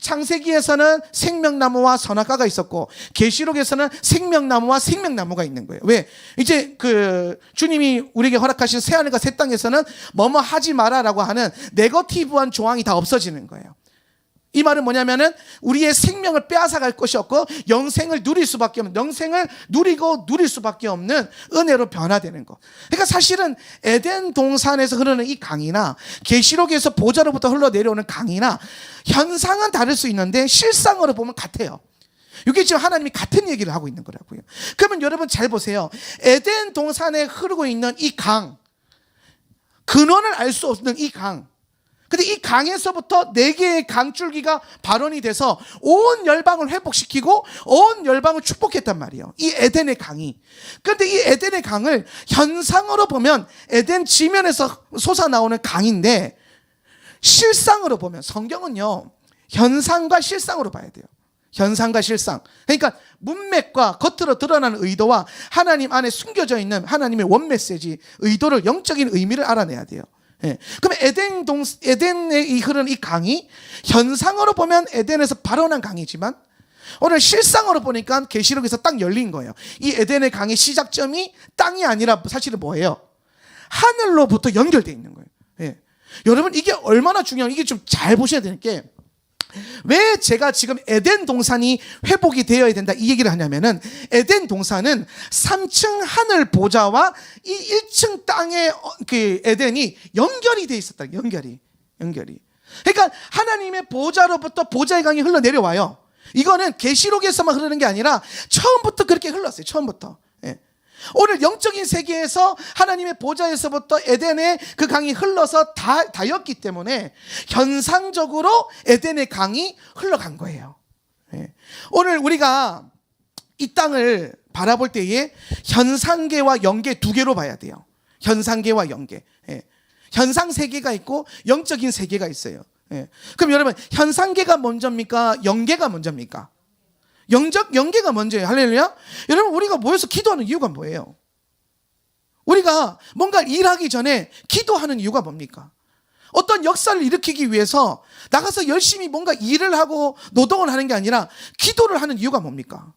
창세기에서는 생명나무와 선악과가 있었고 계시록에서는 생명나무와 생명나무가 있는 거예요. 왜? 이제 그 주님이 우리에게 허락하신 새하늘과 새 땅에서는 뭐뭐 하지 마라라고 하는 네거티브한 조항이 다 없어지는 거예요. 이 말은 뭐냐면은 우리의 생명을 빼앗아갈 것이 없고 영생을 누릴 수밖에 없는 영생을 누리고 누릴 수밖에 없는 은혜로 변화되는 것. 그러니까 사실은 에덴 동산에서 흐르는 이 강이나 계시록에서 보좌로부터 흘러내려오는 강이나 현상은 다를 수 있는데 실상으로 보면 같아요. 이게 지금 하나님이 같은 얘기를 하고 있는 거라고요. 그러면 여러분 잘 보세요. 에덴 동산에 흐르고 있는 이 강, 근원을 알 수 없는 이 강. 근데 이 강에서부터 4개의 강줄기가 발원이 돼서 온 열방을 회복시키고 온 열방을 축복했단 말이에요. 이 에덴의 강이. 그런데 이 에덴의 강을 현상으로 보면 에덴 지면에서 솟아나오는 강인데 실상으로 보면 성경은요. 현상과 실상으로 봐야 돼요. 현상과 실상. 그러니까 문맥과 겉으로 드러나는 의도와 하나님 안에 숨겨져 있는 하나님의 원메시지, 의도를 영적인 의미를 알아내야 돼요. 예. 그러면 에덴에 흐르는 이 강이 현상으로 보면 에덴에서 발원한 강이지만 오늘 실상으로 보니까 계시록에서 딱 열린 거예요. 이 에덴의 강의 시작점이 땅이 아니라 사실은 뭐예요? 하늘로부터 연결되어 있는 거예요. 예. 여러분 이게 얼마나 중요한 이게 좀 잘 보셔야 되는 게 왜 제가 지금 에덴 동산이 회복이 되어야 된다 이 얘기를 하냐면은 에덴 동산은 3층 하늘 보좌와 이 1층 땅의 그 에덴이 연결이 돼 있었다. 연결이. 그러니까 하나님의 보좌로부터 보좌의 강이 흘러내려와요. 이거는 계시록에서만 흐르는 게 아니라 처음부터 그렇게 흘렀어요. 처음부터. 예. 오늘 영적인 세계에서 하나님의 보좌에서부터 에덴의 그 강이 흘러서 닿였기 때문에 현상적으로 에덴의 강이 흘러간 거예요. 예. 오늘 우리가 이 땅을 바라볼 때에 현상계와 영계 두 개로 봐야 돼요. 현상계와 영계. 예. 현상 세계가 있고 영적인 세계가 있어요. 예. 그럼 여러분 현상계가 먼저입니까? 영계가 먼저입니까? 영계가 먼저예요. 할렐루야. 여러분 우리가 모여서 기도하는 이유가 뭐예요? 우리가 뭔가 일하기 전에 기도하는 이유가 뭡니까? 어떤 역사를 일으키기 위해서 나가서 열심히 뭔가 일을 하고 노동을 하는 게 아니라 기도를 하는 이유가 뭡니까?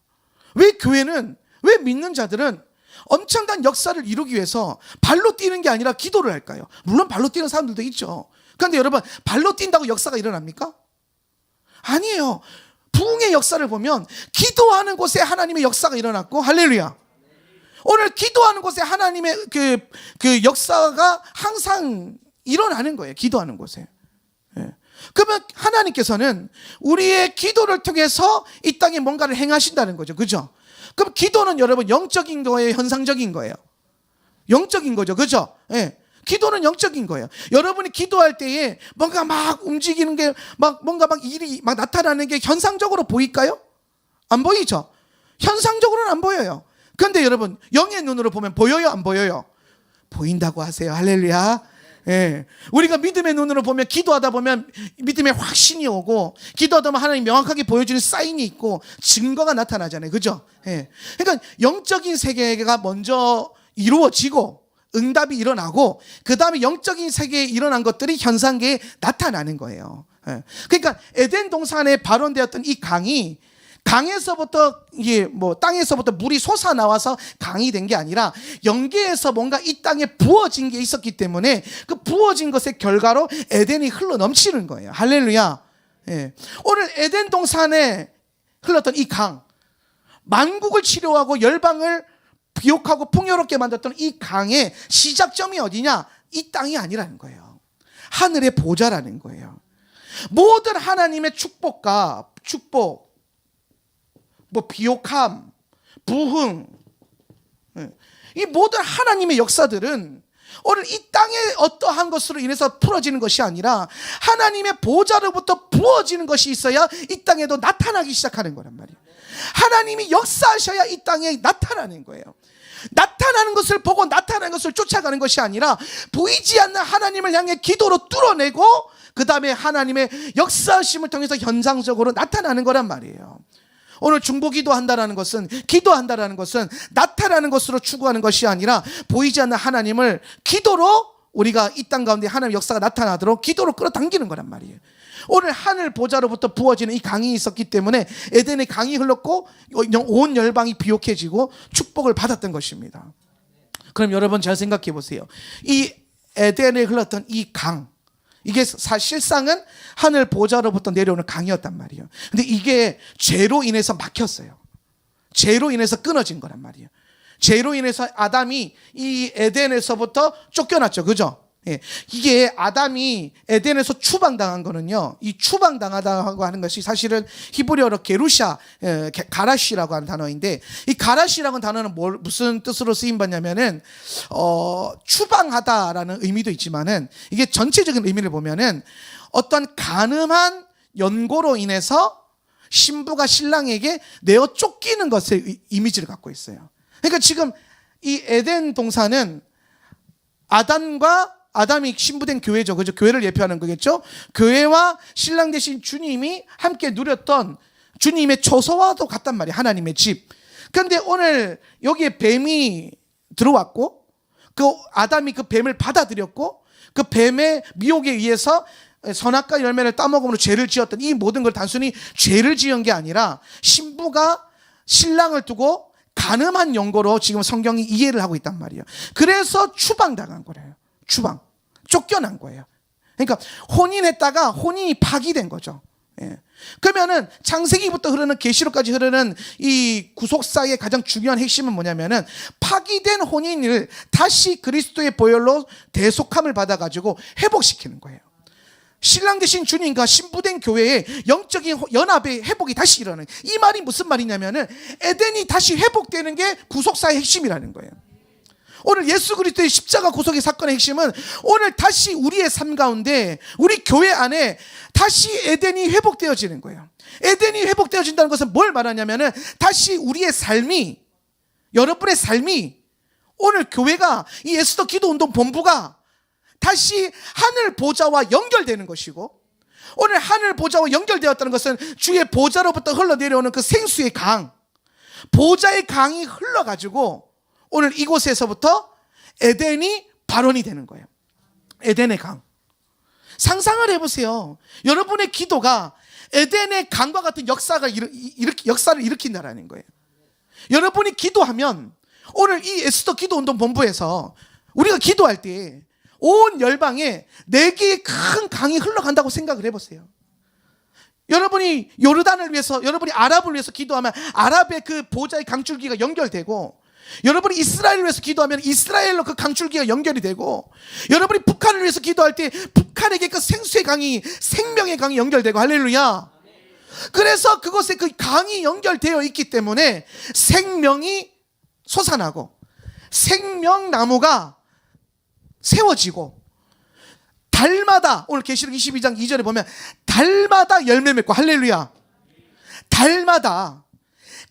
왜 교회는 왜 믿는 자들은 엄청난 역사를 이루기 위해서 발로 뛰는 게 아니라 기도를 할까요? 물론 발로 뛰는 사람들도 있죠. 그런데 여러분, 발로 뛴다고 역사가 일어납니까? 아니에요. 부흥의 역사를 보면 기도하는 곳에 하나님의 역사가 일어났고, 할렐루야. 오늘 기도하는 곳에 하나님의 그 역사가 항상 일어나는 거예요. 기도하는 곳에. 예. 그러면 하나님께서는 우리의 기도를 통해서 이 땅에 뭔가를 행하신다는 거죠. 그죠? 그럼 기도는 여러분 영적인 거예요? 현상적인 거예요? 영적인 거죠. 그죠? 예. 기도는 영적인 거예요. 여러분이 기도할 때에 뭔가 막 움직이는 게 뭔가 일이 나타나는 게 현상적으로 보일까요? 안 보이죠? 현상적으로는 안 보여요. 그런데 여러분, 영의 눈으로 보면 보여요? 안 보여요? 보인다고 하세요. 할렐루야. 예. 우리가 믿음의 눈으로 보면, 기도하다 보면 믿음의 확신이 오고, 기도하다 보면 하나님 명확하게 보여주는 사인이 있고 증거가 나타나잖아요. 그죠? 예. 그러니까 영적인 세계가 먼저 이루어지고 응답이 일어나고, 그 다음에 영적인 세계에 일어난 것들이 현상계에 나타나는 거예요. 예. 그러니까 에덴 동산에 발원되었던 이 강에서부터 이게 땅에서부터 물이 솟아 나와서 강이 된 게 아니라 영계에서 뭔가 이 땅에 부어진 게 있었기 때문에 그 부어진 것의 결과로 에덴이 흘러 넘치는 거예요. 할렐루야. 예. 오늘 에덴 동산에 흘렀던 이 강, 만국을 치료하고 열방을 비옥하고 풍요롭게 만들었던 이 강의 시작점이 어디냐? 이 땅이 아니라는 거예요. 하늘의 보좌라는 거예요. 모든 하나님의 축복, 비옥함, 부흥, 이 모든 하나님의 역사들은 오늘 이 땅에 어떠한 것으로 인해서 풀어지는 것이 아니라 하나님의 보좌로부터 부어지는 것이 있어야 이 땅에도 나타나기 시작하는 거란 말이에요. 하나님이 역사하셔야 이 땅에 나타나는 거예요. 나타나는 것을 보고 나타나는 것을 쫓아가는 것이 아니라 보이지 않는 하나님을 향해 기도로 뚫어내고, 그 다음에 하나님의 역사하심을 통해서 현상적으로 나타나는 거란 말이에요. 오늘 중보기도 한다라는 것은, 기도한다라는 것은 나타나는 것으로 추구하는 것이 아니라 보이지 않는 하나님을 기도로, 우리가 이 땅 가운데 하나님의 역사가 나타나도록 기도로 끌어당기는 거란 말이에요. 오늘 하늘 보좌로부터 부어지는 이 강이 있었기 때문에 에덴의 강이 흘렀고 온 열방이 비옥해지고 축복을 받았던 것입니다. 그럼 여러분 잘 생각해 보세요. 이 에덴에 흘렀던 이 강, 이게 사실상은 하늘 보좌로부터 내려오는 강이었단 말이에요. 근데 이게 죄로 인해서 막혔어요. 죄로 인해서 끊어진 거란 말이에요. 죄로 인해서 아담이 이 에덴에서부터 쫓겨났죠. 그죠? 예. 이게 아담이 에덴에서 추방당한 거는요, 이 추방당하다고 하는 것이 사실은 히브리어로 게루샤, 가라시라고 하는 단어인데, 이 가라시라고 하는 단어는 무슨 뜻으로 쓰임받냐면은 추방하다라는 의미도 있지만은, 이게 전체적인 의미를 보면은 어떤 간음한 연고로 인해서 신부가 신랑에게 내어 쫓기는 것의 이미지를 갖고 있어요. 그러니까 지금 이 에덴 동산은 아담이 신부된 교회죠. 그죠? 교회를 예표하는 거겠죠? 교회와 신랑 되신 주님이 함께 누렸던 주님의 처소와도 같단 말이에요. 하나님의 집. 그런데 오늘 여기에 뱀이 들어왔고, 그 아담이 그 뱀을 받아들였고, 그 뱀의 미혹에 의해서 선악과 열매를 따먹음으로 죄를 지었던 이 모든 걸 단순히 죄를 지은 게 아니라 신부가 신랑을 두고 간음한 연고로 지금 성경이 이해를 하고 있단 말이에요. 그래서 추방당한 거래요. 쫓겨난 거예요. 그러니까 혼인했다가 혼인이 파기된 거죠. 예. 그러면은 창세기부터 흐르는 계시록까지 흐르는 이 구속사의 가장 중요한 핵심은 뭐냐면은 파기된 혼인을 다시 그리스도의 보혈로 대속함을 받아가지고 회복시키는 거예요. 신랑 되신 주님과 신부된 교회의 영적인 연합의 회복이 다시 일어나는, 이 말이 무슨 말이냐면은 에덴이 다시 회복되는 게 구속사의 핵심이라는 거예요. 오늘 예수 그리스도의 십자가 구속의 사건의 핵심은 오늘 다시 우리의 삶 가운데, 우리 교회 안에 다시 에덴이 회복되어지는 거예요. 에덴이 회복되어진다는 것은 뭘 말하냐면은 다시 우리의 삶이, 여러분의 삶이, 오늘 교회가, 이 예수도 기도운동 본부가 다시 하늘 보좌와 연결되는 것이고, 오늘 하늘 보좌와 연결되었다는 것은 주의 보좌로부터 흘러내려오는 그 생수의 강, 보좌의 강이 흘러가지고 오늘 이곳에서부터 에덴이 발원이 되는 거예요. 에덴의 강. 상상을 해보세요. 여러분의 기도가 에덴의 강과 같은 역사를 일으킨다라는 거예요. 여러분이 기도하면 오늘 이 에스더 기도운동 본부에서 우리가 기도할 때 온 열방에 4개의 큰 강이 흘러간다고 생각을 해보세요. 여러분이 요르단을 위해서, 여러분이 아랍을 위해서 기도하면 아랍의 그 보좌의 강줄기가 연결되고, 여러분이 이스라엘을 위해서 기도하면 이스라엘로 그 강줄기가 연결이 되고, 여러분이 북한을 위해서 기도할 때 북한에게 그 생수의 강이, 생명의 강이 연결되고, 할렐루야. 그래서 그곳에 그 강이 연결되어 있기 때문에 생명이 솟아나고 생명나무가 세워지고, 달마다, 오늘 계시록 22장 2절에 보면 달마다 열매 맺고, 할렐루야. 달마다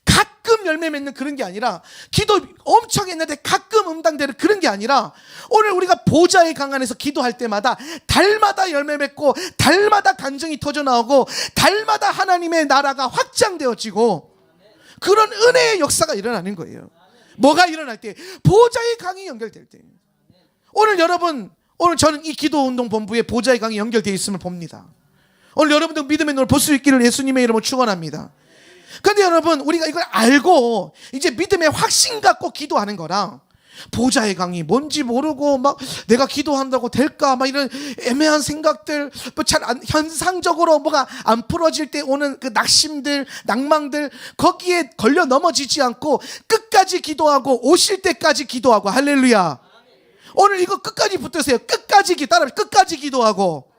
가끔 열매 맺는 그런 게 아니라, 기도 엄청 했는데 가끔 응답되는 그런 게 아니라, 오늘 우리가 보좌의 강 안에서 기도할 때마다 달마다 열매 맺고, 달마다 간증이 터져 나오고, 달마다 하나님의 나라가 확장되어지고, 그런 은혜의 역사가 일어나는 거예요. 뭐가 일어날 때? 보좌의 강이 연결될 때. 오늘 여러분, 오늘 저는 이 기도운동 본부에 보좌의 강이 연결되어 있음을 봅니다. 오늘 여러분들 믿음의 눈을 볼 수 있기를 예수님의 이름으로 축원합니다. 그런데 여러분, 우리가 이걸 알고 이제 믿음의 확신 갖고 기도하는 거랑, 보좌의 강이 뭔지 모르고 막 내가 기도한다고 될까 막 이런 애매한 생각들, 뭐 잘 현상적으로 뭐가 안 풀어질 때 오는 그 낙심들, 낭망들, 거기에 걸려 넘어지지 않고 끝까지 기도하고 오실 때까지 기도하고, 할렐루야. 오늘 이거 끝까지 붙드세요. 끝까지 끝까지 기도하고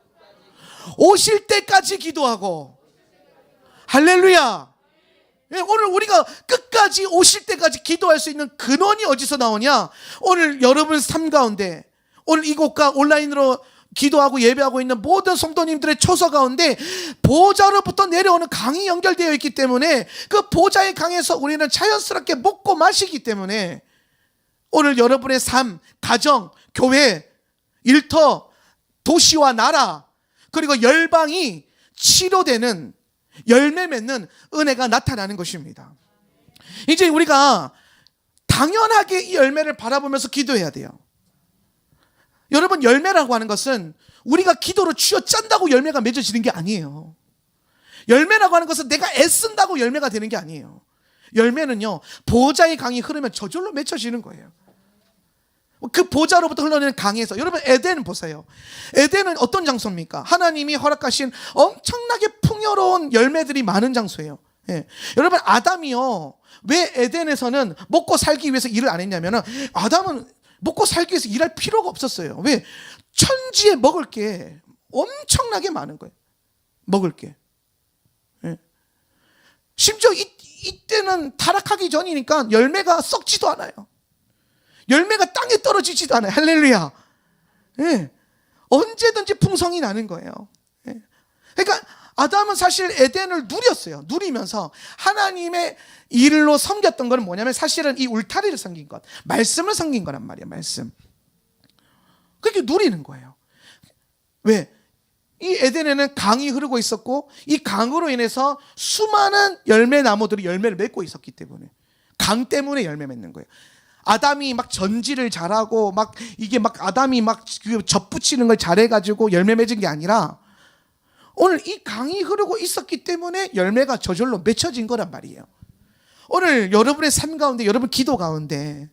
오실 때까지 기도하고, 할렐루야. 오늘 우리가 끝까지 오실 때까지 기도할 수 있는 근원이 어디서 나오냐? 오늘 여러분 삶 가운데, 오늘 이곳과 온라인으로 기도하고 예배하고 있는 모든 성도님들의 처소 가운데 보좌로부터 내려오는 강이 연결되어 있기 때문에, 그 보좌의 강에서 우리는 자연스럽게 먹고 마시기 때문에, 오늘 여러분의 삶, 가정, 교회, 일터, 도시와 나라, 그리고 열방이 치료되는, 열매 맺는 은혜가 나타나는 것입니다. 이제 우리가 당연하게 이 열매를 바라보면서 기도해야 돼요. 여러분, 열매라고 하는 것은 우리가 기도로 쥐어짠다고 열매가 맺어지는 게 아니에요. 열매라고 하는 것은 내가 애쓴다고 열매가 되는 게 아니에요. 열매는요, 보좌의 강이 흐르면 저절로 맺혀지는 거예요. 그 보좌로부터 흘러내는 강에서, 여러분 에덴 보세요. 에덴은 어떤 장소입니까? 하나님이 허락하신 엄청나게 풍요로운 열매들이 많은 장소예요. 예. 여러분, 아담이요, 왜 에덴에서는 먹고 살기 위해서 일을 안 했냐면, 아담은 먹고 살기 위해서 일할 필요가 없었어요. 왜? 천지에 먹을 게 엄청나게 많은 거예요. 먹을 게. 예. 심지어 이때는 타락하기 전이니까 열매가 썩지도 않아요. 열매가 땅에 떨어지지도 않아요. 할렐루야. 예. 언제든지 풍성이 나는 거예요. 예. 그러니까 아담은 사실 에덴을 누렸어요. 누리면서 하나님의 일로 섬겼던 건 뭐냐면, 사실은 이 울타리를 섬긴 것, 말씀을 섬긴 거란 말이에요. 말씀. 그렇게 누리는 거예요. 왜? 이 에덴에는 강이 흐르고 있었고, 이 강으로 인해서 수많은 열매 나무들이 열매를 맺고 있었기 때문에, 강 때문에 열매 맺는 거예요. 아담이 막 전지를 잘하고 막 이게 막 아담이 막 젖붙이는 걸 잘해가지고 열매 맺은 게 아니라, 오늘 이 강이 흐르고 있었기 때문에 열매가 저절로 맺혀진 거란 말이에요. 오늘 여러분의 삶 가운데, 여러분 기도 가운데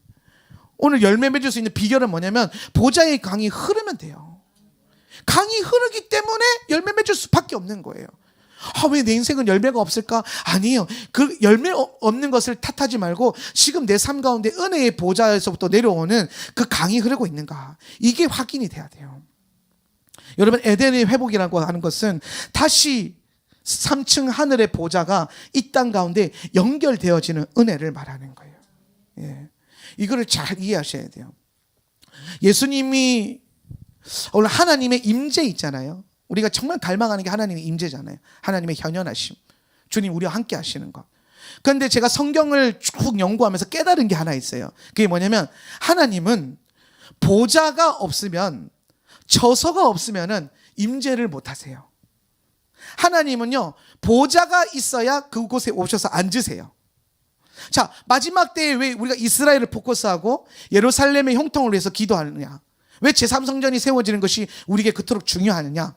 오늘 열매 맺을 수 있는 비결은 뭐냐면, 보좌의 강이 흐르면 돼요. 강이 흐르기 때문에 열매 맺을 수밖에 없는 거예요. 왜 내 인생은 열매가 없을까? 아니에요. 그 열매 없는 것을 탓하지 말고, 지금 내 삶 가운데 은혜의 보좌에서부터 내려오는 그 강이 흐르고 있는가, 이게 확인이 돼야 돼요. 여러분, 에덴의 회복이라고 하는 것은 다시 3층 하늘의 보좌가 이 땅 가운데 연결되어지는 은혜를 말하는 거예요. 예. 이거를 잘 이해하셔야 돼요. 예수님이 오늘 하나님의 임재 있잖아요. 우리가 정말 갈망하는 게 하나님의 임재잖아요. 하나님의 현현하심, 주님 우리와 함께 하시는 것. 그런데 제가 성경을 쭉 연구하면서 깨달은 게 하나 있어요. 그게 뭐냐면, 하나님은 보좌가 없으면, 처소가 없으면은 임재를 못 하세요. 하나님은요, 보좌가 있어야 그곳에 오셔서 앉으세요. 자, 마지막 때에 왜 우리가 이스라엘을 포커스하고 예루살렘의 형통을 위해서 기도하느냐? 왜 제3성전이 세워지는 것이 우리에게 그토록 중요하느냐?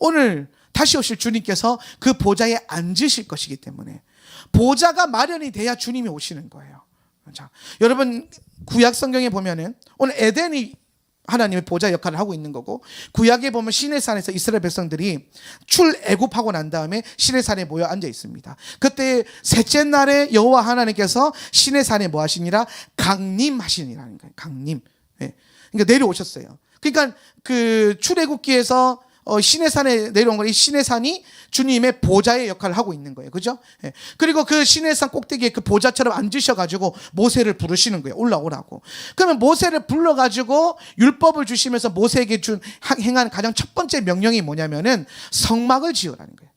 오늘 다시 오실 주님께서 그 보좌에 앉으실 것이기 때문에, 보좌가 마련이 돼야 주님이 오시는 거예요. 자, 여러분 구약 성경에 보면은 오늘 에덴이 하나님의 보좌 역할을 하고 있는 거고, 구약에 보면 시내산에서 이스라엘 백성들이 출애굽하고 난 다음에 시내산에 모여 앉아 있습니다. 그때 셋째 날에 여호와 하나님께서 시내산에 뭐 하시니라? 강림하시니라는 거예요. 강림. 예. 그러니까 내려오셨어요. 그러니까 그 출애굽기에서 시내산에 내려온 거, 이 시내산이 주님의 보좌의 역할을 하고 있는 거예요. 그죠? 예. 그리고 그 시내산 꼭대기에 그 보좌처럼 앉으셔가지고 모세를 부르시는 거예요. 올라오라고. 그러면 모세를 불러가지고 율법을 주시면서 모세에게 행한 가장 첫 번째 명령이 뭐냐면은 성막을 지으라는 거예요.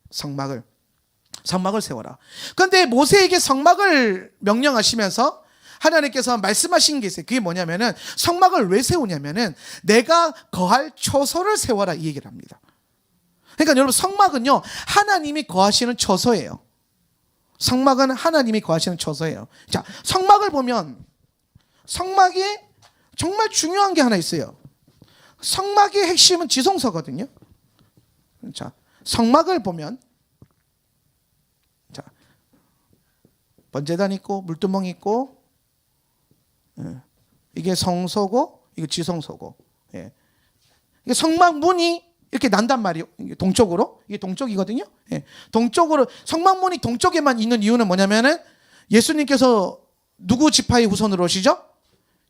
성막을 세워라. 그런데 모세에게 성막을 명령하시면서 하나님께서 말씀하신 게 있어요. 그게 뭐냐면은 성막을 왜 세우냐면은 내가 거할 처소를 세워라, 이 얘기를 합니다. 그러니까 여러분, 성막은요 하나님이 거하시는 처소예요. 성막은 하나님이 거하시는 처소예요. 자, 성막을 보면 성막에 정말 중요한 게 하나 있어요. 성막의 핵심은 지성소거든요. 자, 성막을 보면 자, 번제단 있고 물두멍 있고, 이게 성소고 이게 지성소고, 예. 이게 성막 문이 이렇게 난단 말이에요. 동쪽으로. 이게 동쪽이거든요. 예. 동쪽으로, 성막 문이 동쪽에만 있는 이유는 뭐냐면은 예수님께서 누구 지파의 후손으로 오시죠?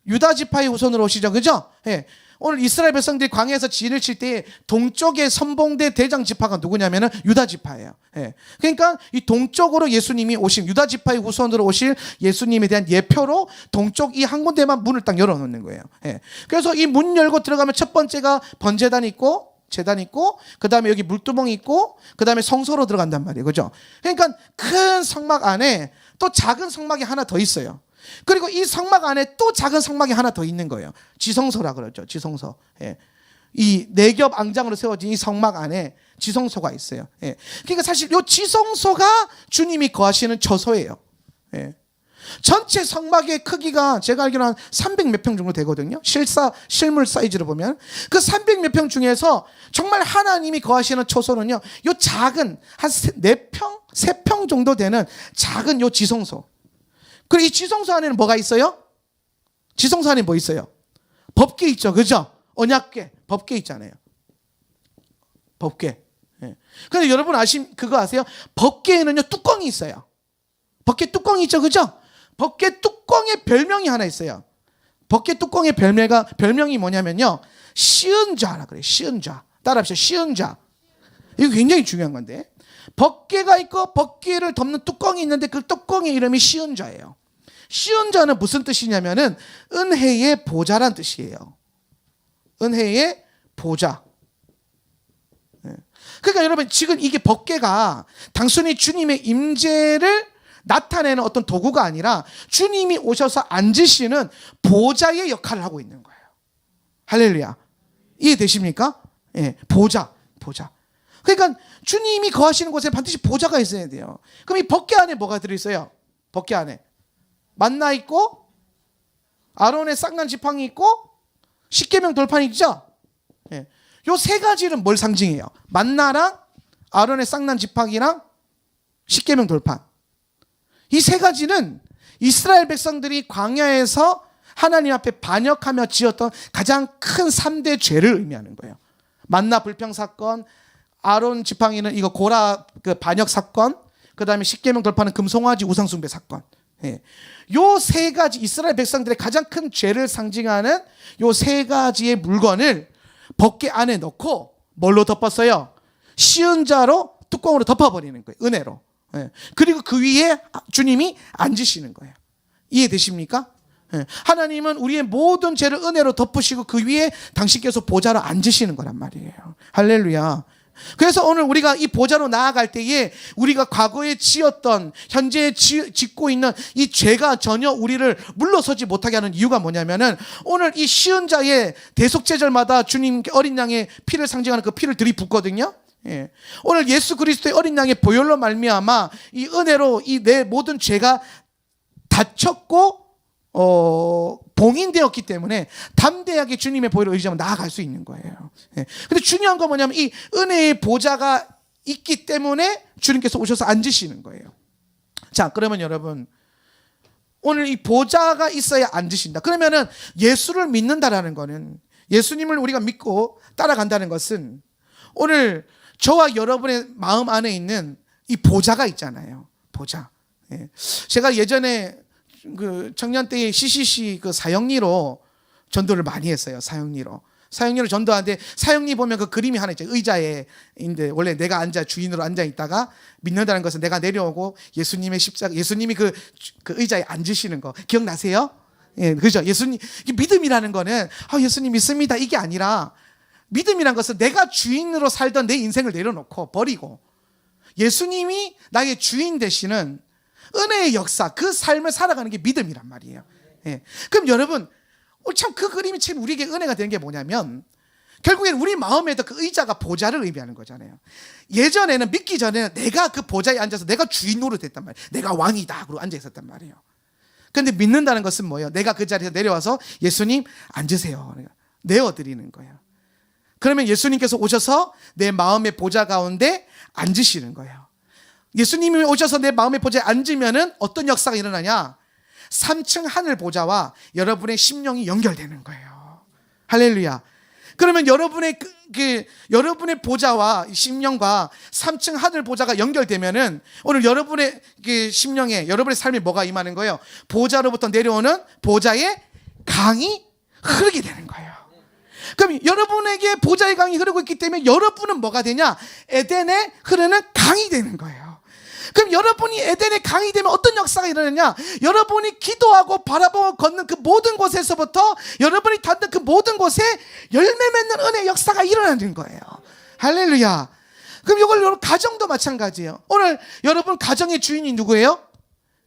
유다 지파의 후손으로 오시죠. 그죠? 예. 오늘 이스라엘 백성들이 광야에서 진을 칠 때 동쪽의 선봉대 대장 지파가 누구냐면은 유다 지파예요. 예. 그러니까 이 동쪽으로 예수님이 오신, 유다 지파의 후손으로 오실 예수님에 대한 예표로 동쪽 이 한 군데만 문을 딱 열어놓는 거예요. 예. 그래서 이 문 열고 들어가면 첫 번째가 번제단 있고, 제단 있고, 그 다음에 여기 물두멍이 있고, 그 다음에 성소로 들어간단 말이에요. 그죠? 그러니까 큰 성막 안에 또 작은 성막이 하나 더 있어요. 그리고 이 성막 안에 또 작은 성막이 하나 더 있는 거예요. 지성소라 그러죠. 지성소. 예. 이 네겹 앙장으로 세워진 이 성막 안에 지성소가 있어요. 예. 그러니까 사실 이 지성소가 주님이 거하시는 처소예요. 예. 전체 성막의 크기가 제가 알기로 한 300 몇 평 정도 되거든요. 실물 사이즈로 보면 그 300 몇 평 중에서 정말 하나님이 거하시는 처소는요, 요 작은 한 4평, 3평 정도 되는 작은 요 지성소. 그리고 이 지성소 안에는 뭐가 있어요? 지성소 안에 뭐 있어요? 법궤 있죠. 그죠? 언약궤, 법궤 있잖아요. 법궤. 예. 근데 여러분 그거 아세요? 법궤에는요 뚜껑이 있어요. 법궤 뚜껑이 있죠. 그죠? 법궤 뚜껑에 별명이 하나 있어요. 법궤 뚜껑의 별명이 뭐냐면요, 시은 자라 그래요. 시은 자. 따라합시다. 시은 자. 이거 굉장히 중요한 건데, 법궤가 있고 법궤를 덮는 뚜껑이 있는데 그 뚜껑의 이름이 시은 자예요. 시은 자는 무슨 뜻이냐면은 은혜의 보좌란 뜻이에요. 은혜의 보좌. 그러니까 여러분, 지금 이게 법궤가 단순히 주님의 임재를 나타내는 어떤 도구가 아니라 주님이 오셔서 앉으시는 보좌의 역할을 하고 있는 거예요. 할렐루야. 이해되십니까? 예, 보좌. 그러니까 주님이 거하시는 곳에 반드시 보좌가 있어야 돼요. 그럼 이 법궤 안에 뭐가 들어있어요? 법궤 안에 만나 있고, 아론의 쌍난 지팡이 있고, 십계명 돌판이 있죠? 예. 요 세 가지는 뭘 상징해요? 만나랑 아론의 쌍난 지팡이랑 십계명 돌판. 이 세 가지는 이스라엘 백성들이 광야에서 하나님 앞에 반역하며 지었던 가장 큰 3대 죄를 의미하는 거예요. 만나 불평 사건, 아론 지팡이는 이거 고라 그 반역 사건, 그 다음에 십계명 돌파는 금송아지 우상 숭배 사건. 예. 요 세 가지 이스라엘 백성들의 가장 큰 죄를 상징하는 요 세 가지의 물건을 법궤 안에 넣고 뭘로 덮었어요? 시은 자로 뚜껑으로 덮어버리는 거예요. 은혜로. 예. 그리고 그 위에 주님이 앉으시는 거예요. 이해되십니까? 예. 하나님은 우리의 모든 죄를 은혜로 덮으시고 그 위에 당신께서 보좌로 앉으시는 거란 말이에요. 할렐루야. 그래서 오늘 우리가 이 보좌로 나아갈 때에 우리가 과거에 지었던, 현재 짓고 있는 이 죄가 전혀 우리를 물러서지 못하게 하는 이유가 뭐냐면은 오늘 이 시은 자의 대속제절마다 주님 어린 양의 피를 상징하는 그 피를 들이붓거든요. 예. 오늘 예수 그리스도의 어린 양의 보혈로 말미암아 이 은혜로 이 내 모든 죄가 닫혔고 봉인되었기 때문에 담대하게 주님의 보혈을 의지하면 나아갈 수 있는 거예요. 예. 근데 중요한 건 뭐냐면 이 은혜의 보좌가 있기 때문에 주님께서 오셔서 앉으시는 거예요. 자, 그러면 여러분, 오늘 이 보좌가 있어야 앉으신다. 그러면은 예수를 믿는다라는 거는, 예수님을 우리가 믿고 따라간다는 것은 오늘 저와 여러분의 마음 안에 있는 이 보좌가 있잖아요. 보좌. 예. 제가 예전에 그 청년 때의 CCC 그 사형리로 전도를 많이 했어요. 사형리로 전도하는데, 사형리 보면 그 그림이 하나 있죠. 의자에 인데 원래 내가 앉아 주인으로 앉아 있다가 믿는다는 것은 내가 내려오고 예수님의 십자가, 예수님이 그 의자에 앉으시는 거 기억나세요? 예, 그죠? 예수님, 믿음이라는 거는 예수님 믿습니다 이게 아니라, 믿음이란 것은 내가 주인으로 살던 내 인생을 내려놓고 버리고 예수님이 나의 주인 되시는 은혜의 역사, 그 삶을 살아가는 게 믿음이란 말이에요. 예. 그럼 여러분, 참 그 그림이 참 우리에게 은혜가 되는 게 뭐냐면, 결국엔 우리 마음에도 그 의자가 보좌를 의미하는 거잖아요. 예전에는, 믿기 전에는 내가 그 보좌에 앉아서 내가 주인으로 됐단 말이에요. 내가 왕이다 그러고 앉아 있었단 말이에요. 그런데 믿는다는 것은 뭐예요? 내가 그 자리에서 내려와서 예수님 앉으세요, 내어드리는 거예요. 그러면 예수님께서 오셔서 내 마음의 보좌 가운데 앉으시는 거예요. 예수님이 오셔서 내 마음의 보좌에 앉으면은 어떤 역사가 일어나냐? 3층 하늘 보좌와 여러분의 심령이 연결되는 거예요. 할렐루야. 그러면 여러분의 여러분의 보좌와 심령과 3층 하늘 보좌가 연결되면은 오늘 여러분의 그 심령에, 여러분의 삶에 뭐가 임하는 거예요? 보좌로부터 내려오는 보좌의 강이 흐르게 되는 거예요. 그럼 여러분에게 보좌의 강이 흐르고 있기 때문에 여러분은 뭐가 되냐? 에덴에 흐르는 강이 되는 거예요. 그럼 여러분이 에덴의 강이 되면 어떤 역사가 일어나냐? 여러분이 기도하고 바라보고 걷는 그 모든 곳에서부터, 여러분이 닿는 그 모든 곳에 열매 맺는 은혜의 역사가 일어나는 거예요. 할렐루야. 그럼 이걸 여러분 가정도 마찬가지예요. 오늘 여러분 가정의 주인이 누구예요?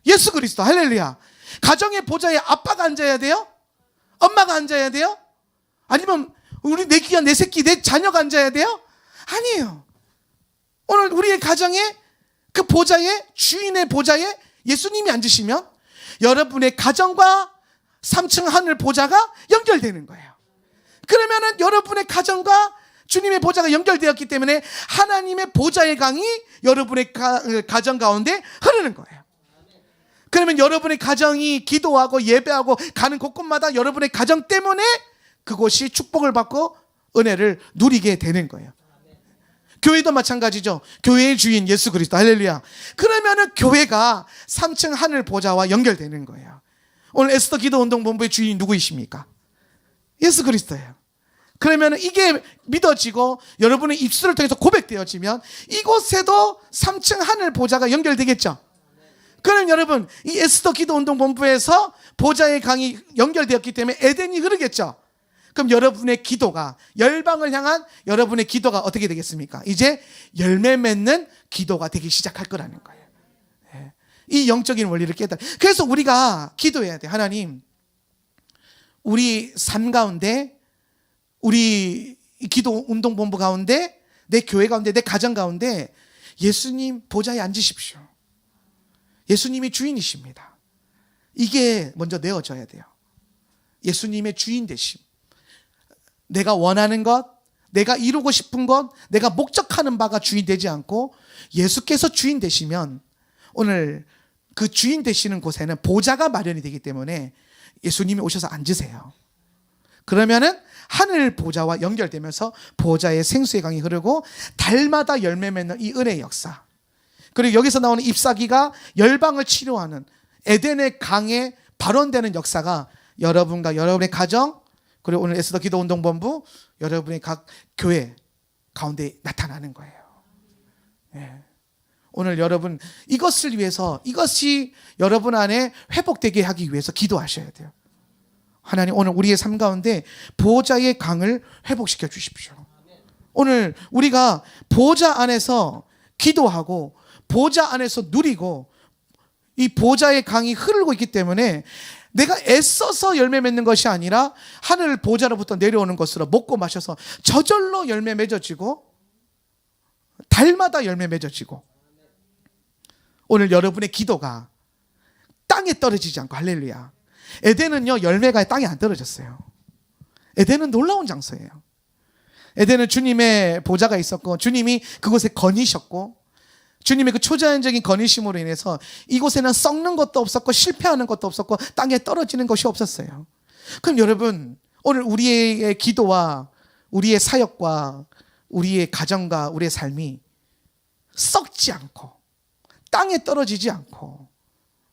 예수 그리스도. 할렐루야. 가정의 보좌에 아빠가 앉아야 돼요? 엄마가 앉아야 돼요? 아니면 우리 내 귀한 내 새끼, 내 자녀가 앉아야 돼요? 아니에요. 오늘 우리의 가정에 그 보좌에, 주인의 보좌에 예수님이 앉으시면 여러분의 가정과 3층 하늘 보좌가 연결되는 거예요. 그러면은 여러분의 가정과 주님의 보좌가 연결되었기 때문에 하나님의 보좌의 강이 여러분의 가정 가운데 흐르는 거예요. 그러면 여러분의 가정이 기도하고 예배하고 가는 곳곳마다 여러분의 가정 때문에 그곳이 축복을 받고 은혜를 누리게 되는 거예요. 교회도 마찬가지죠. 교회의 주인 예수 그리스도. 할렐루야. 그러면은 교회가 3층 하늘 보좌와 연결되는 거예요. 오늘 에스더 기도 운동 본부의 주인이 누구이십니까? 예수 그리스도예요. 그러면은 이게 믿어지고 여러분의 입술을 통해서 고백되어지면 이곳에도 3층 하늘 보좌가 연결되겠죠. 그럼 여러분, 이 에스더 기도 운동 본부에서 보좌의 강이 연결되었기 때문에 에덴이 흐르겠죠. 그럼 여러분의 기도가, 열방을 향한 여러분의 기도가 어떻게 되겠습니까? 이제 열매 맺는 기도가 되기 시작할 거라는 거예요. 이 영적인 원리를 깨달아. 그래서 우리가 기도해야 돼. 하나님, 우리 삶 가운데, 우리 기도 운동본부 가운데, 내 교회 가운데, 내 가정 가운데 예수님 보좌에 앉으십시오. 예수님이 주인이십니다. 이게 먼저 내어져야 돼요. 예수님의 주인 되심. 내가 원하는 것, 내가 이루고 싶은 것, 내가 목적하는 바가 주인 되지 않고 예수께서 주인 되시면 오늘 그 주인 되시는 곳에는 보좌가 마련이 되기 때문에 예수님이 오셔서 앉으세요. 그러면은 하늘 보좌와 연결되면서 보좌의 생수의 강이 흐르고 달마다 열매 맺는 이 은혜의 역사. 그리고 여기서 나오는 잎사귀가 열방을 치료하는 에덴의 강에 발원되는 역사가 여러분과 여러분의 가정, 그리고 오늘 에스더 기도 운동 본부, 여러분의 각 교회 가운데 나타나는 거예요. 예. 오늘 여러분 이것을 위해서, 이것이 여러분 안에 회복되게 하기 위해서 기도하셔야 돼요. 하나님, 오늘 우리의 삶 가운데 보좌의 강을 회복시켜 주십시오. 오늘 우리가 보좌 안에서 기도하고 보좌 안에서 누리고 이 보좌의 강이 흐르고 있기 때문에 내가 애써서 열매 맺는 것이 아니라 하늘 보좌로부터 내려오는 것으로 먹고 마셔서 저절로 열매 맺어지고 달마다 열매 맺어지고, 오늘 여러분의 기도가 땅에 떨어지지 않고, 할렐루야. 에덴은요, 열매가 땅에 안 떨어졌어요. 에덴은 놀라운 장소예요. 에덴은 주님의 보좌가 있었고 주님이 그곳에 거니셨고 주님의 그 초자연적인 거니심으로 인해서 이곳에는 썩는 것도 없었고 실패하는 것도 없었고 땅에 떨어지는 것이 없었어요. 그럼 여러분, 오늘 우리의 기도와 우리의 사역과 우리의 가정과 우리의 삶이 썩지 않고 땅에 떨어지지 않고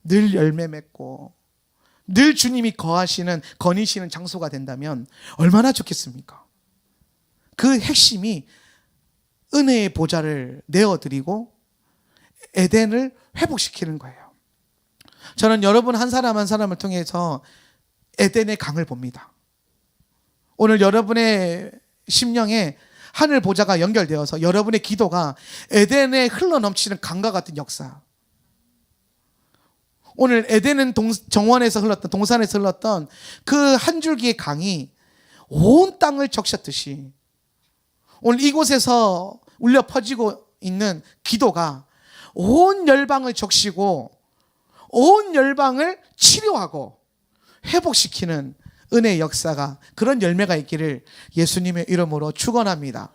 늘 열매 맺고 늘 주님이 거하시는 거니시는 장소가 된다면 얼마나 좋겠습니까? 그 핵심이 은혜의 보좌를 내어드리고 에덴을 회복시키는 거예요. 저는 여러분 한 사람 한 사람을 통해서 에덴의 강을 봅니다. 오늘 여러분의 심령에 하늘 보좌가 연결되어서 여러분의 기도가 에덴에 흘러넘치는 강과 같은 역사. 오늘 에덴은 정원에서 흘렀던, 동산에서 흘렀던 그 한 줄기의 강이 온 땅을 적셨듯이 오늘 이곳에서 울려 퍼지고 있는 기도가 온 열방을 적시고 온 열방을 치료하고 회복시키는 은혜의 역사가, 그런 열매가 있기를 예수님의 이름으로 축원합니다.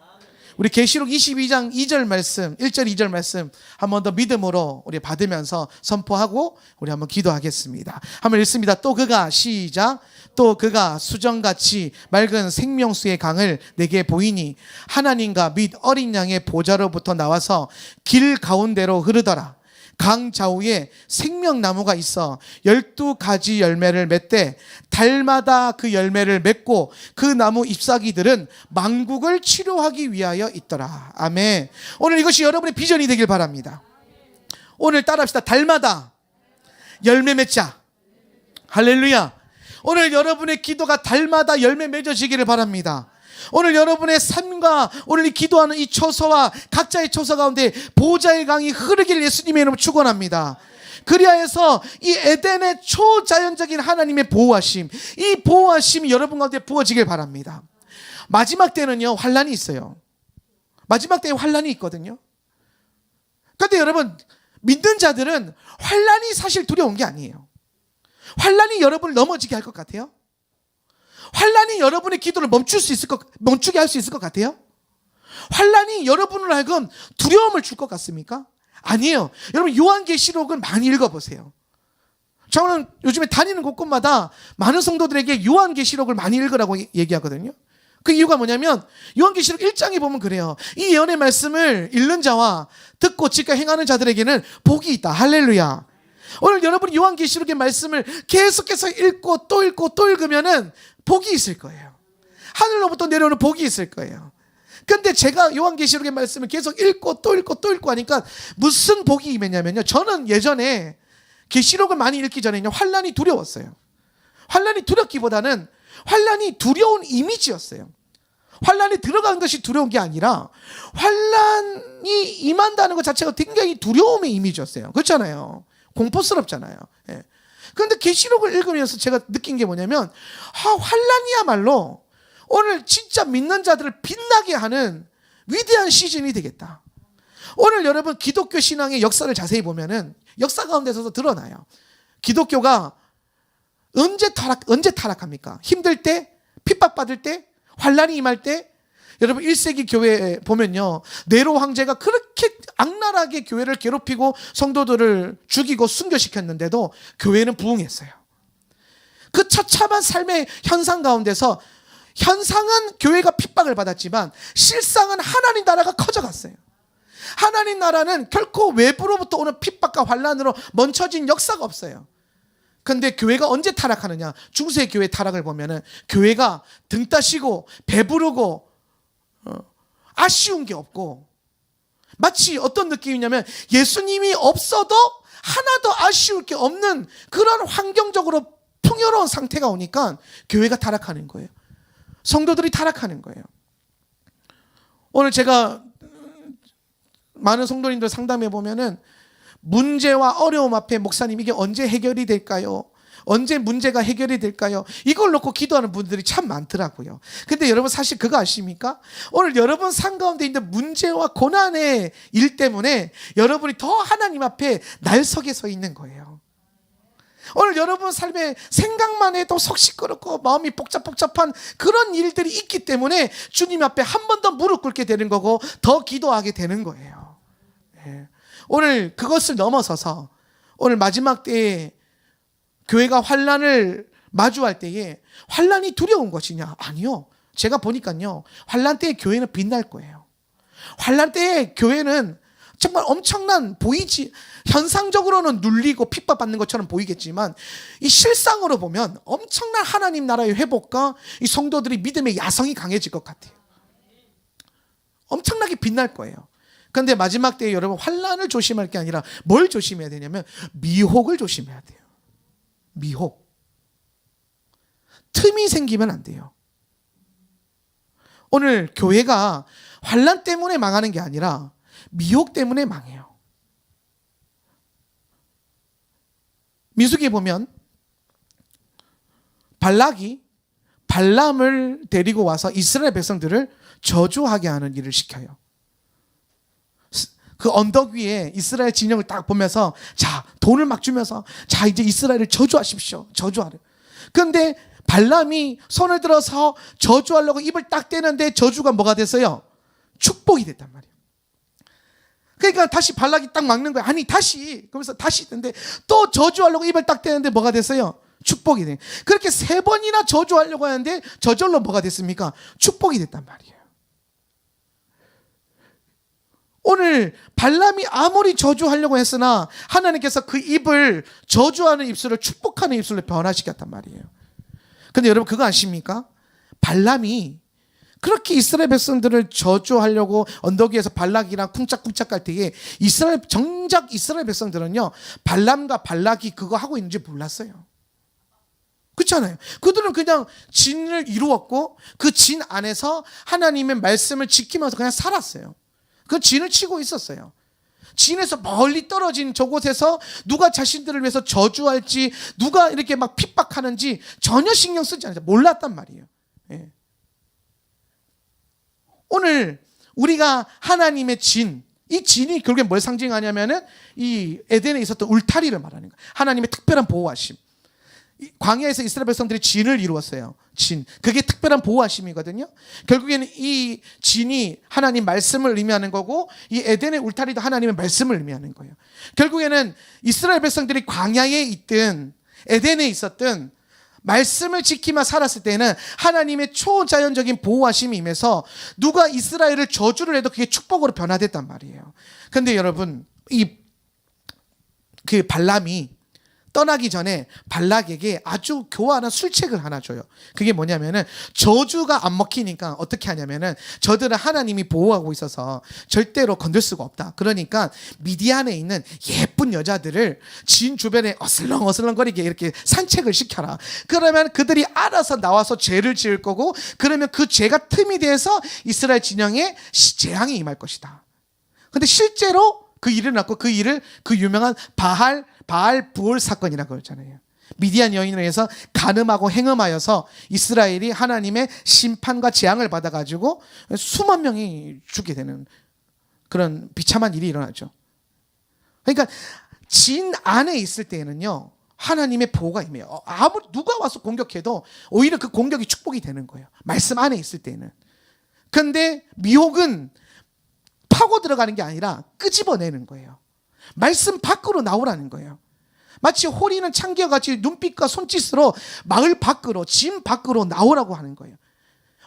우리 계시록 22장 2절 말씀, 1절 2절 말씀 한 번 더 믿음으로 우리 받으면서 선포하고 우리 한번 기도하겠습니다. 한번 읽습니다. 또 그가, 시작. 또 그가 수정같이 맑은 생명수의 강을 내게 보이니 하나님과 및 어린 양의 보좌로부터 나와서 길 가운데로 흐르더라. 강 좌우에 생명나무가 있어 12가지 열매를 맺되 달마다 그 열매를 맺고 그 나무 잎사귀들은 만국을 치료하기 위하여 있더라. 아멘. 오늘 이것이 여러분의 비전이 되길 바랍니다. 오늘 따라합시다. 달마다 열매 맺자. 할렐루야. 오늘 여러분의 기도가 달마다 열매 맺어지기를 바랍니다. 오늘 여러분의 삶과 오늘 이 기도하는 이 처소와 각자의 처소 가운데 보좌의 강이 흐르길 예수님의 이름으로 축원합니다. 그리하여서 이 에덴의 초자연적인 하나님의 보호하심, 이 보호하심이 여러분 가운데 부어지길 바랍니다. 마지막 때는요, 환란이 있어요. 마지막 때에 환란이 있거든요. 그런데 여러분, 믿는 자들은 환란이 사실 두려운 게 아니에요. 환란이 여러분을 넘어지게 할 것 같아요? 환란이 여러분의 기도를 멈추게 할 수 있을 것 같아요? 환란이 여러분을 하여금 두려움을 줄 것 같습니까? 아니에요. 여러분 요한계시록을 많이 읽어보세요. 저는 요즘에 다니는 곳곳마다 많은 성도들에게 요한계시록을 많이 읽으라고 얘기하거든요. 그 이유가 뭐냐면 요한계시록 1장에 보면 그래요. 이 예언의 말씀을 읽는 자와 듣고 지켜 행하는 자들에게는 복이 있다. 할렐루야. 오늘 여러분이 요한계시록의 말씀을 계속해서 읽고 또 읽고 또 읽으면은 복이 있을 거예요. 하늘로부터 내려오는 복이 있을 거예요. 근데 제가 요한계시록의 말씀을 계속 읽고 또 읽고 또 읽고 하니까 무슨 복이 임했냐면요. 저는 예전에 계시록을 많이 읽기 전에요, 환란이 두려웠어요. 환란이 두렵기보다는 환란이 두려운 이미지였어요. 환란이 들어간 것이 두려운 게 아니라 환란이 임한다는 것 자체가 굉장히 두려움의 이미지였어요. 그렇잖아요. 공포스럽잖아요. 예. 그런데 계시록을 읽으면서 제가 느낀 게 뭐냐면 환란이야말로 오늘 진짜 믿는 자들을 빛나게 하는 위대한 시즌이 되겠다. 오늘 여러분 기독교 신앙의 역사를 자세히 보면은 역사 가운데서도 드러나요. 기독교가 언제 타락합니까? 힘들 때, 핍박받을 때, 환란이 임할 때. 여러분 1세기 교회 보면요, 네로 황제가 그렇게 악랄하게 교회를 괴롭히고 성도들을 죽이고 순교시켰는데도 교회는 부흥했어요. 그 처참한 삶의 현상 가운데서 현상은 교회가 핍박을 받았지만 실상은 하나님 나라가 커져갔어요. 하나님 나라는 결코 외부로부터 오는 핍박과 환란으로 멈춰진 역사가 없어요. 그런데 교회가 언제 타락하느냐? 중세 교회 타락을 보면은 교회가 등 따시고 배부르고 아쉬운 게 없고, 마치 어떤 느낌이냐면 예수님이 없어도 하나도 아쉬울 게 없는 그런 환경적으로 풍요로운 상태가 오니까 교회가 타락하는 거예요. 성도들이 타락하는 거예요. 오늘 제가 많은 성도님들 상담해 보면은 문제와 어려움 앞에 목사님 이게 언제 해결이 될까요? 언제 문제가 해결이 될까요? 이걸 놓고 기도하는 분들이 참 많더라고요. 근데 여러분 사실 그거 아십니까? 오늘 여러분 삶 가운데 있는 문제와 고난의 일 때문에 여러분이 더 하나님 앞에 날석에 서 있는 거예요. 오늘 여러분 삶에 생각만 해도 속 시끄럽고 마음이 복잡복잡한 그런 일들이 있기 때문에 주님 앞에 한 번 더 무릎 꿇게 되는 거고 더 기도하게 되는 거예요. 네. 오늘 그것을 넘어서서 오늘 마지막 때에 교회가 환난을 마주할 때에 환난이 두려운 것이냐? 아니요. 제가 보니까요, 환난 때에 교회는 빛날 거예요. 환난 때에 교회는 정말 엄청난, 보이지 현상적으로는 눌리고 핍박받는 것처럼 보이겠지만 이 실상으로 보면 엄청난 하나님 나라의 회복과 이 성도들이 믿음의 야성이 강해질 것 같아요. 엄청나게 빛날 거예요. 그런데 마지막 때에 여러분, 환난을 조심할 게 아니라 뭘 조심해야 되냐면 미혹을 조심해야 돼요. 미혹. 틈이 생기면 안 돼요. 오늘 교회가 환난 때문에 망하는 게 아니라 미혹 때문에 망해요. 민수기에 보면 발락이 발람을 데리고 와서 이스라엘 백성들을 저주하게 하는 일을 시켜요. 그 언덕 위에 이스라엘 진영을 딱 보면서 자, 돈을 막 주면서 자, 이제 이스라엘을 저주하십시오. 저주하래. 그런데 발람이 손을 들어서 저주하려고 입을 딱 떼는데 저주가 뭐가 됐어요? 축복이 됐단 말이에요. 그러니까 다시 발락이 딱 막는 거야. 아니 다시, 그러면서 다시 했는데 또 저주하려고 입을 딱 떼는데 뭐가 됐어요? 축복이 돼. 그렇게 3번이나 저주하려고 하는데 저절로 뭐가 됐습니까? 축복이 됐단 말이에요. 오늘 발람이 아무리 저주하려고 했으나 하나님께서 그 입을, 저주하는 입술을 축복하는 입술로 변화시켰단 말이에요. 근데 여러분 그거 아십니까? 발람이 그렇게 이스라엘 백성들을 저주하려고 언덕 위에서 발락이랑 쿵짝쿵짝 갈 때에 정작 이스라엘 백성들은요, 발람과 발락이 그거 하고 있는지 몰랐어요. 그렇잖아요. 그들은 그냥 진을 이루었고 그 진 안에서 하나님의 말씀을 지키면서 그냥 살았어요. 그 진을 치고 있었어요. 진에서 멀리 떨어진 저곳에서 누가 자신들을 위해서 저주할지, 누가 이렇게 막 핍박하는지 전혀 신경 쓰지 않았어요. 몰랐단 말이에요. 예. 오늘 우리가 하나님의 진, 이 진이 결국에 뭘 상징하냐면은 이 에덴에 있었던 울타리를 말하는 거예요. 하나님의 특별한 보호하심. 광야에서 이스라엘 백성들이 진을 이루었어요. 진. 그게 특별한 보호하심이거든요. 결국에는 이 진이 하나님 말씀을 의미하는 거고, 이 에덴의 울타리도 하나님의 말씀을 의미하는 거예요. 결국에는 이스라엘 백성들이 광야에 있든 에덴에 있었든 말씀을 지키며 살았을 때는 하나님의 초자연적인 보호하심이 임해서 누가 이스라엘을 저주를 해도 그게 축복으로 변화됐단 말이에요. 그런데 여러분, 그 발람이 떠나기 전에 발락에게 아주 교활한 술책을 하나 줘요. 그게 뭐냐면은 저주가 안 먹히니까 어떻게 하냐면은 저들은 하나님이 보호하고 있어서 절대로 건들 수가 없다. 그러니까 미디안에 있는 예쁜 여자들을 진 주변에 어슬렁어슬렁거리게 이렇게 산책을 시켜라. 그러면 그들이 알아서 나와서 죄를 지을 거고, 그러면 그 죄가 틈이 돼서 이스라엘 진영에 재앙이 임할 것이다. 근데 실제로 그 일을 낳고 그 일을 그 유명한 바알 부올 사건이라고 그러잖아요. 미디안 여인을 위해서 간음하고 행음하여서 이스라엘이 하나님의 심판과 재앙을 받아가지고 수만 명이 죽게 되는 그런 비참한 일이 일어나죠. 그러니까 진 안에 있을 때에는요, 하나님의 보호가 임해요. 아무리 누가 와서 공격해도 오히려 그 공격이 축복이 되는 거예요. 말씀 안에 있을 때는. 그런데 미혹은 파고 들어가는 게 아니라 끄집어내는 거예요. 말씀 밖으로 나오라는 거예요. 마치 호리는 창기와같이 눈빛과 손짓으로 마을 밖으로, 진 밖으로 나오라고 하는 거예요.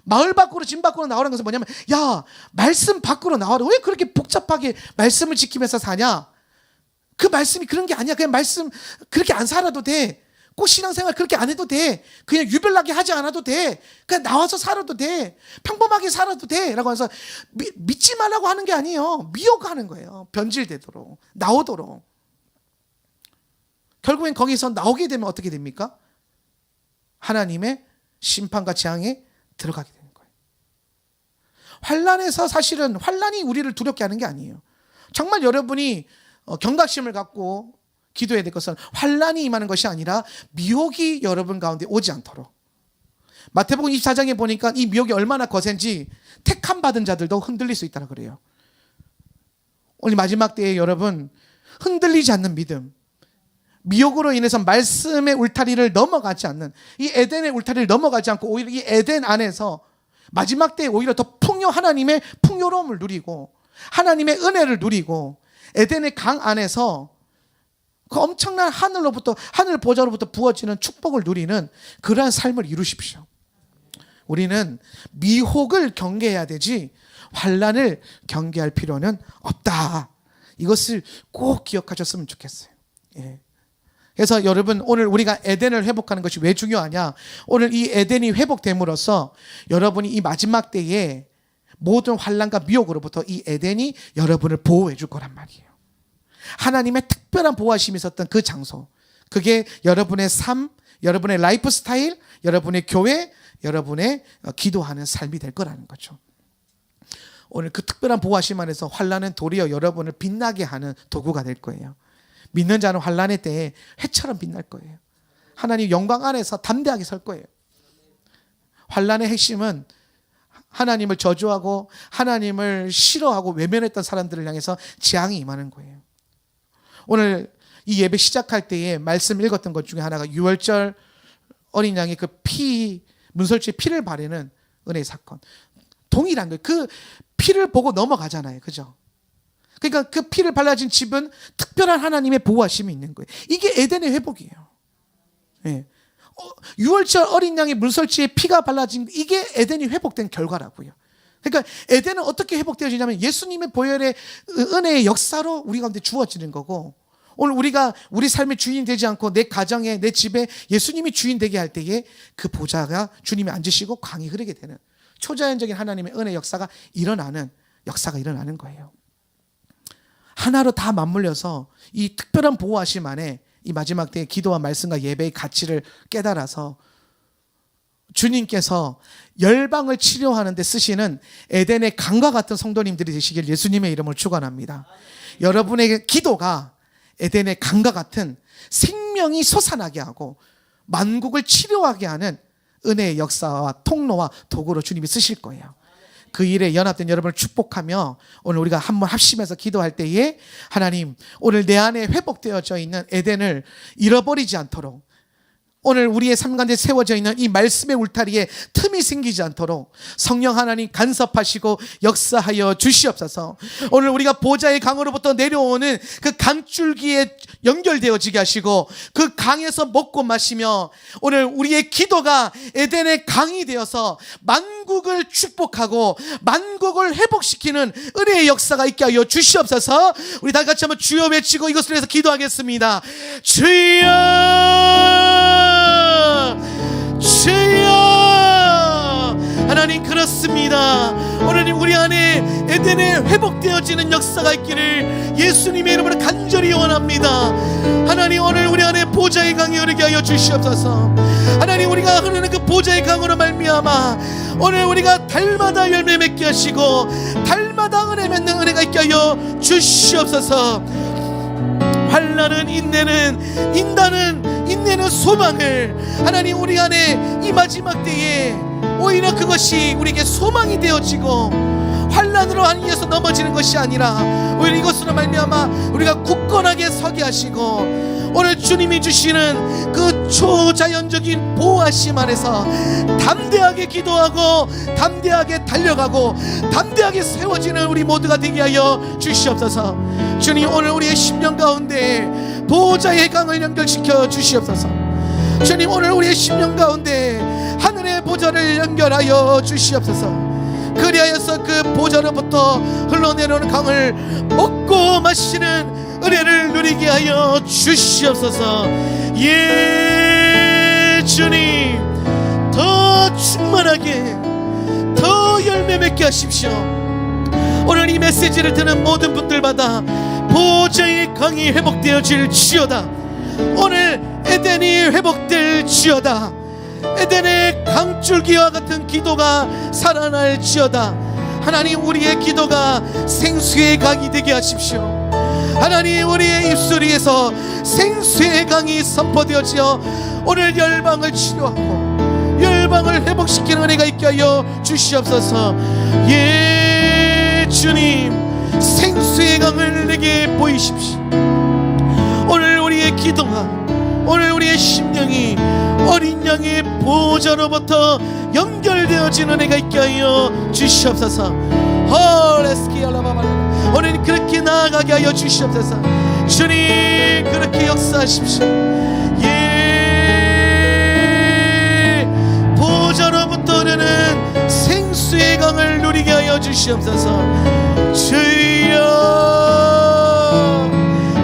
마을 밖으로, 진 밖으로 나오라는 것은 뭐냐면, 야, 말씀 밖으로 나와라. 왜 그렇게 복잡하게 말씀을 지키면서 사냐? 그 말씀이 그런 게 아니야. 그냥 말씀 그렇게 안 살아도 돼. 꼭 신앙생활 그렇게 안 해도 돼. 그냥 유별나게 하지 않아도 돼. 그냥 나와서 살아도 돼. 평범하게 살아도 돼. 라고 해서 믿지 말라고 하는 게 아니에요. 미혹하는 거예요. 변질되도록, 나오도록. 결국엔 거기서 나오게 되면 어떻게 됩니까? 하나님의 심판과 재앙에 들어가게 되는 거예요. 환난에서 사실은 환난이 우리를 두렵게 하는 게 아니에요. 정말 여러분이 경각심을 갖고 기도해야 될 것은 환난이 임하는 것이 아니라 미혹이 여러분 가운데 오지 않도록. 마태복음 24장에 보니까 이 미혹이 얼마나 거센지 택함 받은 자들도 흔들릴 수 있다고 그래요. 오늘 마지막 때에 여러분, 흔들리지 않는 믿음, 미혹으로 인해서 말씀의 울타리를 넘어가지 않는, 이 에덴의 울타리를 넘어가지 않고 오히려 이 에덴 안에서 마지막 때에 오히려 더 하나님의 풍요로움을 누리고 하나님의 은혜를 누리고 에덴의 강 안에서 그 엄청난 하늘 보좌로부터 부어지는 축복을 누리는 그러한 삶을 이루십시오. 우리는 미혹을 경계해야 되지 환난을 경계할 필요는 없다. 이것을 꼭 기억하셨으면 좋겠어요. 예. 그래서 여러분, 오늘 우리가 에덴을 회복하는 것이 왜 중요하냐? 오늘 이 에덴이 회복됨으로써 여러분이 이 마지막 때에 모든 환난과 미혹으로부터 이 에덴이 여러분을 보호해 줄 거란 말이에요. 하나님의 특별한 보호하심이 있었던 그 장소, 그게 여러분의 삶, 여러분의 라이프 스타일, 여러분의 교회, 여러분의 기도하는 삶이 될 거라는 거죠. 오늘 그 특별한 보호하심 안에서 환난은 도리어 여러분을 빛나게 하는 도구가 될 거예요. 믿는 자는 환난의 때에 해처럼 빛날 거예요. 하나님 영광 안에서 담대하게 설 거예요. 환난의 핵심은 하나님을 저주하고 하나님을 싫어하고 외면했던 사람들을 향해서 재앙이 임하는 거예요. 오늘 이 예배 시작할 때에 말씀 읽었던 것 중에 하나가 유월절 어린 양의 그 문설주의 피를 바르는 은혜의 사건. 동일한 거예요. 그 피를 보고 넘어가잖아요. 그죠? 그러니까 그 피를 발라진 집은 특별한 하나님의 보호하심이 있는 거예요. 이게 에덴의 회복이에요. 예. 유월절 어린 양의 문설주의 피가 발라진 이게 에덴이 회복된 결과라고요. 그러니까 에덴은 어떻게 회복되어지냐면 예수님의 보혈의 은혜의 역사로 우리 가운데 주어지는 거고, 오늘 우리가 우리 삶의 주인이 되지 않고 내 가정에 내 집에 예수님이 주인 되게 할 때에 그 보좌가 주님이 앉으시고 강이 흐르게 되는 초자연적인 하나님의 은혜 역사가 일어나는 거예요. 하나로 다 맞물려서 이 특별한 보호하심 안에 이 마지막 때의 기도와 말씀과 예배의 가치를 깨달아서 주님께서 열방을 치료하는 데 쓰시는 에덴의 강과 같은 성도님들이 되시길 예수님의 이름으로 축원합니다. 여러분의 기도가 에덴의 강과 같은 생명이 솟아나게 하고 만국을 치료하게 하는 은혜의 역사와 통로와 도구로 주님이 쓰실 거예요. 그 일에 연합된 여러분을 축복하며 오늘 우리가 한번 합심해서 기도할 때에 하나님, 오늘 내 안에 회복되어져 있는 에덴을 잃어버리지 않도록, 오늘 우리의 삶 가운데 세워져 있는 이 말씀의 울타리에 틈이 생기지 않도록 성령 하나님 간섭하시고 역사하여 주시옵소서. 오늘 우리가 보좌의 강으로부터 내려오는 그 강줄기에 연결되어지게 하시고 그 강에서 먹고 마시며 오늘 우리의 기도가 에덴의 강이 되어서 만국을 축복하고 만국을 회복시키는 은혜의 역사가 있게 하여 주시옵소서. 우리 다 같이 한번 주여 외치고 이것을 위해서 기도하겠습니다. 주여, 주여. 하나님, 그렇습니다. 오늘 우리 안에 에덴에 회복되어지는 역사가 있기를 예수님의 이름으로 간절히 원합니다. 하나님, 오늘 우리 안에 보좌의 강이 흐르게 하여 주시옵소서. 하나님, 우리가 흐르는 그 보좌의 강으로 말미암아 오늘 우리가 달마다 열매 맺게 하시고 달마다 은혜 맺는 은혜가 있게 하여 주시옵소서. 환난은 인내는 소망을, 하나님 우리 안에 이 마지막 때에 오히려 그것이 우리에게 소망이 되어지고 환난으로 인해서 넘어지는 것이 아니라 오히려 이것으로 말미암아 우리가 굳건하게 서게 하시고 오늘 주님이 주시는 그 초자연적인 보호하심 안에서 담대하게 기도하고 담대하게 달려가고 담대하게 세워지는 우리 모두가 되게 하여 주시옵소서. 주님, 오늘 우리의 심령 가운데 보호자의 강을 연결시켜 주시옵소서. 주님, 오늘 우리의 심령 가운데 하늘의 보좌를 연결하여 주시옵소서. 그리하여서 그 보좌로부터 흘러내려오는 강을 먹고 마시는 은혜를 누리게 하여 주시옵소서. 예, 주님, 더 충만하게 더 열매 맺게 하십시오. 오늘 이 메시지를 듣는 모든 분들마다 보좌의 강이 회복되어질지어다. 오늘 에덴이 회복될지어다. 에덴의 강줄기와 같은 기도가 살아날지어다. 하나님, 우리의 기도가 생수의 강이 되게 하십시오. 하나님, 우리의 입술 위에서 생수의 강이 선포되어지어 오늘 열방을 치료하고 열방을 회복시키는 은혜가 있게 하여 주시옵소서. 예, 주님, 생수의 강을 내게 보이십시오. 오늘 우리의 기도가, 오늘 우리의 심령이 어린 양의 보좌로부터 연결되어지는 은혜가 있게 하여 주시옵소서. 오늘 그렇게 나아가게 하여 주시옵소서. 주님 그렇게 역사하십시오. 예, 보좌로부터 흐르는 생수의 강을 누리게 하여 주시옵소서. 주여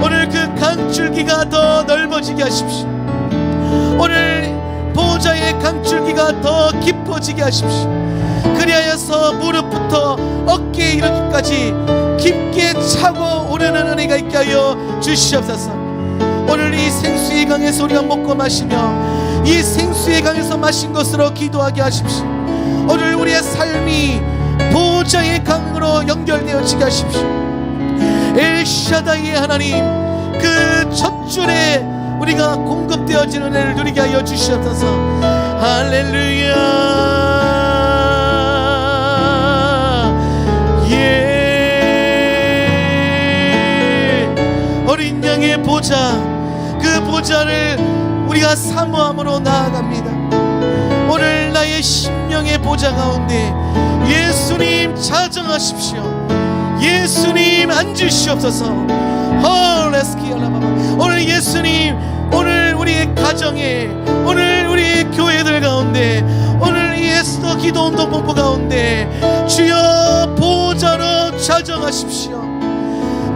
오늘 그 강줄기가 더 넓어지게 하십시오. 오늘 보좌의 강줄기가 더 깊어지게 하십시오. 그리하여서 무릎부터 어깨에 이르기까지 깊게 차고 오르는 은혜가 있게 하여 주시옵소서. 오늘 이 생수의 강에서 우리가 먹고 마시며 이 생수의 강에서 마신 것으로 기도하게 하십시오. 오늘 우리의 삶이 보좌의 강으로 연결되어지게 하십시오. 엘샤다이의 하나님 그 첫 줄에 우리가 공급되어지는 은혜를 누리게 하여 주시옵소서. 할렐루야. 예, 어린 양의 보좌, 그 보좌를 우리가 사모함으로 나아갑니다. 오늘 나의 심령의 보좌 가운데 예수님 자정하십시오. 예수님 앉으시옵소서. 오늘 예수님, 오늘 우리의 가정에, 오늘 우리의 교회들 가운데, 오늘 이 에스더 기도운동 본부 가운데 주여 보좌로 자정하십시오.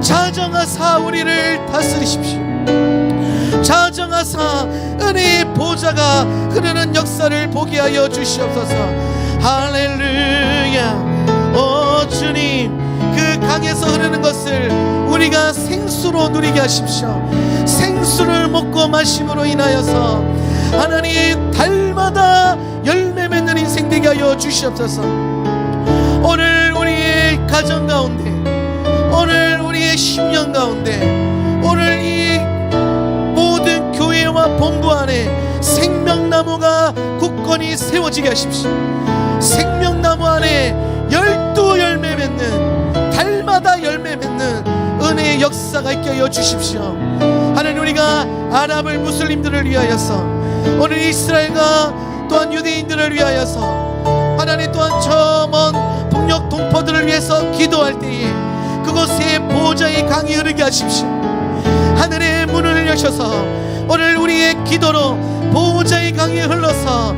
자정하사 우리를 다스리십시오. 자정하사 은혜의 보좌가 흐르는 역사를 보게 하여 주시옵소서. 할렐루야. 오 주님, 그 강에서 흐르는 것을 우리가 생수로 누리게 하십시오. 생수를 먹고 마심으로 인하여서 하나님 달마다 열매 맺는 인생 되게 하여 주시옵소서. 오늘 우리의 가정 가운데, 오늘 우리의 심령 가운데, 오늘 이 모든 교회와 본부 안에 생명나무가 굳건히 세워지게 하십시오. 생명나무 안에 12 열매 맺는, 달마다 열매 맺는 은혜의 역사가 있게 하여 주십시오. 하나님, 우리가 아랍을 무슬림들을 위하여서, 오늘 이스라엘과 또한 유대인들을 위하여서, 하나님 또한 저 먼 폭력 동포들을 위해서 기도할 때에 그곳에 보좌의 강이 흐르게 하십시오. 하늘의 문을 여셔서 오늘 우리의 기도로 보좌의 강이 흘러서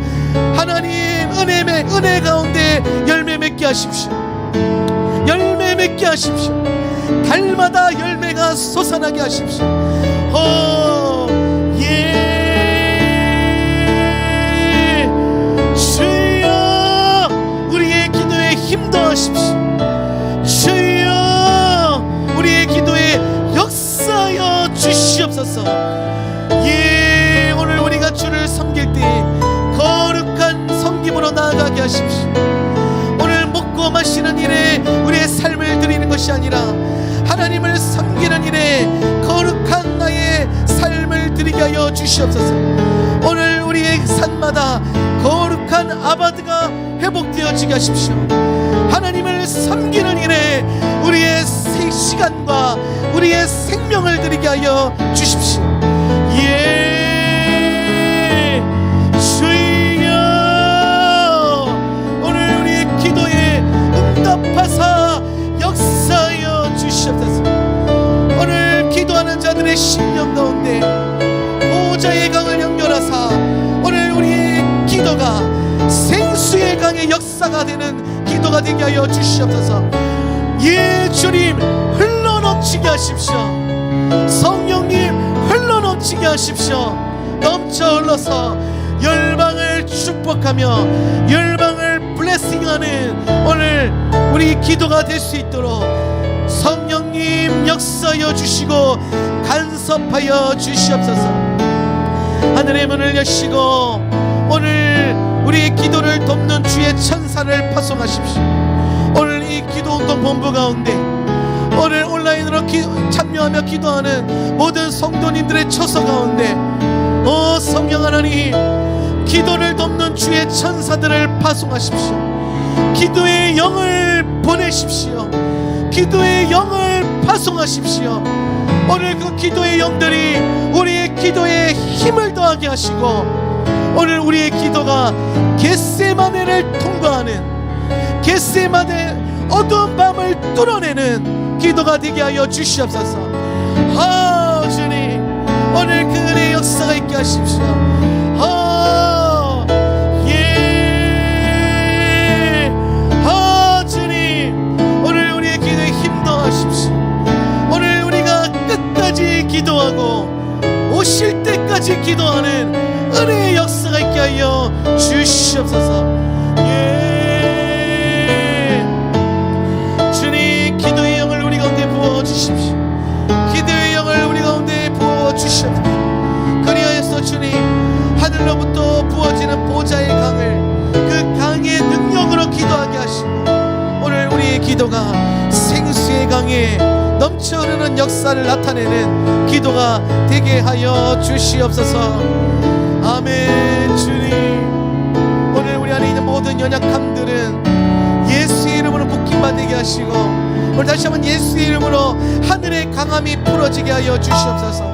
하나님 은혜 가운데 열매 맺게 하십시오. 열매 맺게 하십시오. 달마다 열매가 솟아나게 하십시오. 예, 주여 우리의 기도에 힘더하십시오. 주여 우리의 기도에 역사하여 주시옵소서. 예, 오늘 우리가 주를 섬길 때 거룩한 섬김으로 나아가게 하십시오. 오늘 먹고 마시는 일에 우리의 삶을 드리는 것이 아니라 하나님을 섬기는 일에 거룩한 나의 삶을 드리게 하여 주시옵소서. 오늘 우리의 산마다 거룩한 아바드가 회복되어지게 하십시오. 하나님을 섬기는 일에 우리의 시간과 우리의 생명을 드리게 하여 주십시오. 예, 주여 오늘 우리의 기도에 응답하사 역사하여 주시옵소서. 오늘 기도하는 자들의 심령 가운데 보좌의 강을 연결하사 오늘 우리의 기도가 생수의 강의 역사가 되는 기도가 되게 하여 주시옵소서. 예, 주님 흘러넘치게 하십시오. 성령님 흘러넘치게 하십시오. 넘쳐 흘러서 열방을 축복하며 열방을 블레싱하는 오늘 우리 기도가 될 수 있도록 성령님 역사하여 주시고 간섭하여 주시옵소서. 하늘의 문을 여시고 오늘 우리의 기도를 돕는 주의 천사를 파송하십시오. 오늘 이 기도운동 본부 가운데 오늘 온라인으로 참여하며 기도하는 모든 성도님들의 처소 가운데 오 성령 하나님, 기도를 돕는 주의 천사들을 파송하십시오. 기도의 영을 보내십시오. 기도의 영을 파송하십시오. 오늘 그 기도의 영들이 우리의 기도에 힘을 더하게 하시고 오늘 우리의 기도가 겟세마네를 통과하는, 겟세마네 어두운 밤을 뚫어내는 기도가 되게 하여 주시옵소서. 주님, 오늘 그 은혜의 역사가 있게 하십시오. 주님, 오늘 우리의 기도에 힘도 하십시오. 오늘 우리가 끝까지 기도하고 오실 때까지 기도하는 은혜의 역사가 있게 하여 주시옵소서. 주님, 기도의 영을 우리 가운데 부어주십시오. 기도의 영을 우리 가운데 부어주십시오. 그리하여서 주님, 하늘로부터 부어지는 보좌의 강을, 그 강의 능력으로 기도하게 하시고, 오늘 우리의 기도가 생수의 강에 넘쳐 흐르는 역사를 나타내는 기도가 되게 하여 주시옵소서. 아멘. 주님, 오늘 우리 안에 있는 모든 연약함들은 예수의 이름으로 복김받게 하시고, 오늘 다시 한번 예수의 이름으로 하늘의 강함이 풀어지게 하여 주시옵소서.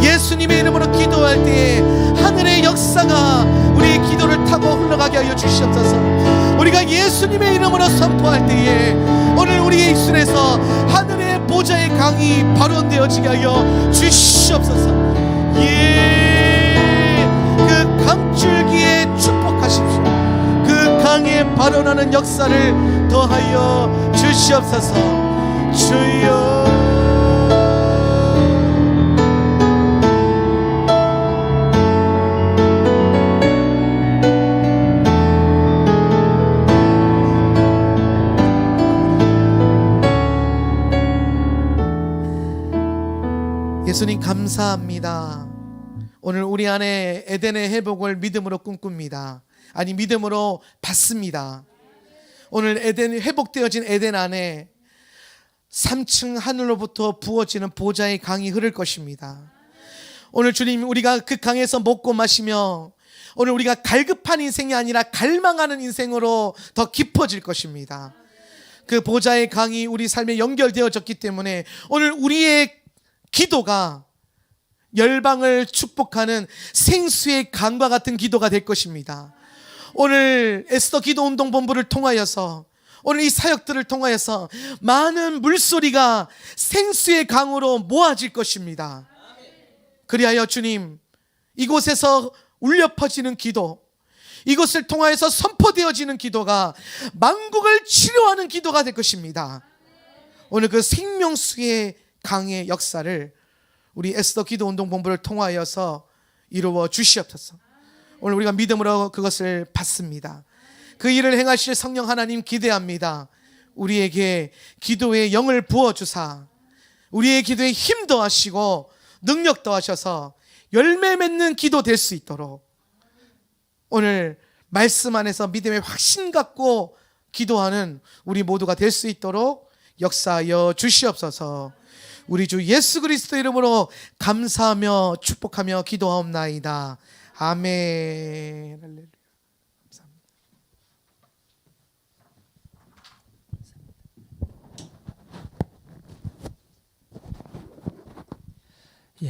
예수님의 이름으로 기도할 때에 하늘의 역사가 우리의 기도를 타고 흘러가게 하여 주시옵소서. 우리가 예수님의 이름으로 선포할 때에 오늘 우리의 입술에서 하늘의 보좌의 강이 발원되어지게 하여 주시옵소서. 그 강줄기에 축복하십시오. 그 강에 발원하는 역사를 더하여 주시옵소서. 주여. 예수님 감사합니다. 오늘 우리 안에 에덴의 회복을 믿음으로 꿈꿉니다. 아니, 믿음으로 받습니다. 오늘 에덴이 회복되어진 에덴 안에 3층 하늘로부터 부어지는 보좌의 강이 흐를 것입니다. 오늘 주님, 우리가 그 강에서 먹고 마시며 오늘 우리가 갈급한 인생이 아니라 갈망하는 인생으로 더 깊어질 것입니다. 그 보좌의 강이 우리 삶에 연결되어졌기 때문에 오늘 우리의 기도가 열방을 축복하는 생수의 강과 같은 기도가 될 것입니다. 오늘 에스더 기도운동본부를 통하여서, 오늘 이 사역들을 통하여서 많은 물소리가 생수의 강으로 모아질 것입니다. 그리하여 주님, 이곳에서 울려 퍼지는 기도, 이것을 통하여서 선포되어지는 기도가 만국을 치료하는 기도가 될 것입니다. 오늘 그 생명수의 강의 역사를 우리 에스더 기도운동본부를 통하여서 이루어 주시옵소서. 오늘 우리가 믿음으로 그것을 받습니다. 그 일을 행하실 성령 하나님 기대합니다. 우리에게 기도의 영을 부어주사 우리의 기도에 힘 더하시고 능력 더하셔서 열매 맺는 기도 될 수 있도록 오늘 말씀 안에서 믿음의 확신 갖고 기도하는 우리 모두가 될 수 있도록 역사하여 주시옵소서. 우리 주 예수 그리스도 이름으로 감사하며 축복하며 기도하옵나이다. 아멘. 할렐루야. 감사합니다.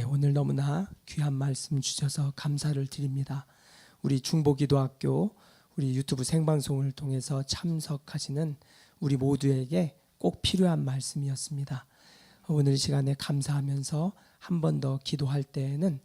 오늘 너무나 귀한 말씀 주셔서 감사를 드립니다. 우리 중보기도학교 우리 유튜브 생방송을 통해서 참석하시는 우리 모두에게 꼭 필요한 말씀이었습니다. 오늘 이 시간에 감사하면서 한 번 더 기도할 때에는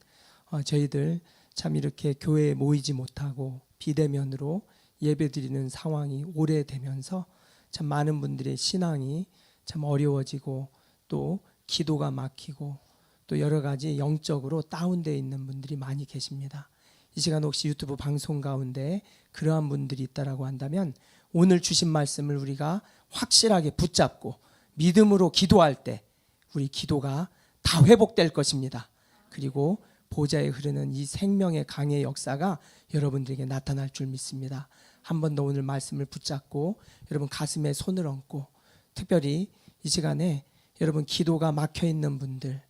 저희들 참 이렇게 교회에 모이지 못하고 비대면으로 예배드리는 상황이 오래되면서 참 많은 분들의 신앙이 참 어려워지고 또 기도가 막히고 또 여러 가지 영적으로 다운되어 있는 분들이 많이 계십니다. 이 시간 혹시 유튜브 방송 가운데 그러한 분들이 있다라고 한다면 오늘 주신 말씀을 우리가 확실하게 붙잡고 믿음으로 기도할 때 우리 기도가 다 회복될 것입니다. 그리고 보좌에 흐르는 이 생명의 강의 역사가 여러분들에게 나타날 줄 믿습니다. 한 번 더 오늘 말씀을 붙잡고 여러분 가슴에 손을 얹고 특별히 이 시간에 여러분 기도가 막혀 있는 분들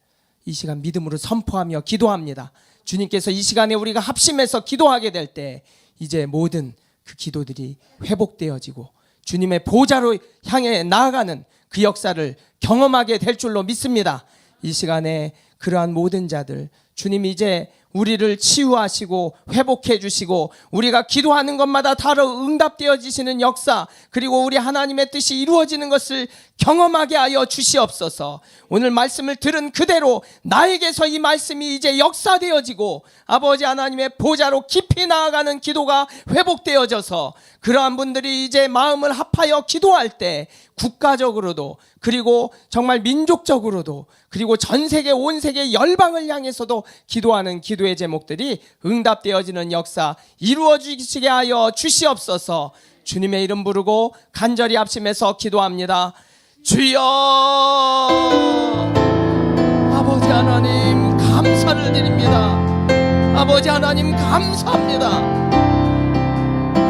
이 시간 믿음으로 선포하며 기도합니다. 주님께서 이 시간에 우리가 합심해서 기도하게 될 때 이제 모든 그 기도들이 회복되어지고 주님의 보좌로 향해 나아가는 그 역사를 경험하게 될 줄로 믿습니다. 이 시간에 그러한 모든 자들 주님이 이제 우리를 치유하시고 회복해 주시고 우리가 기도하는 것마다 다로 응답되어지시는 역사, 그리고 우리 하나님의 뜻이 이루어지는 것을 경험하게 하여 주시옵소서. 오늘 말씀을 들은 그대로 나에게서 이 말씀이 이제 역사되어지고 아버지 하나님의 보좌로 깊이 나아가는 기도가 회복되어져서 그러한 분들이 이제 마음을 합하여 기도할 때 국가적으로도, 그리고 정말 민족적으로도, 그리고 전 세계 온 세계 열방을 향해서도 기도하는 기도의 제목들이 응답되어지는 역사 이루어 주시게 하여 주시옵소서. 주님의 이름 부르고 간절히 합심해서 기도합니다. 주여, 아버지 하나님 감사를 드립니다. 아버지 하나님 감사합니다.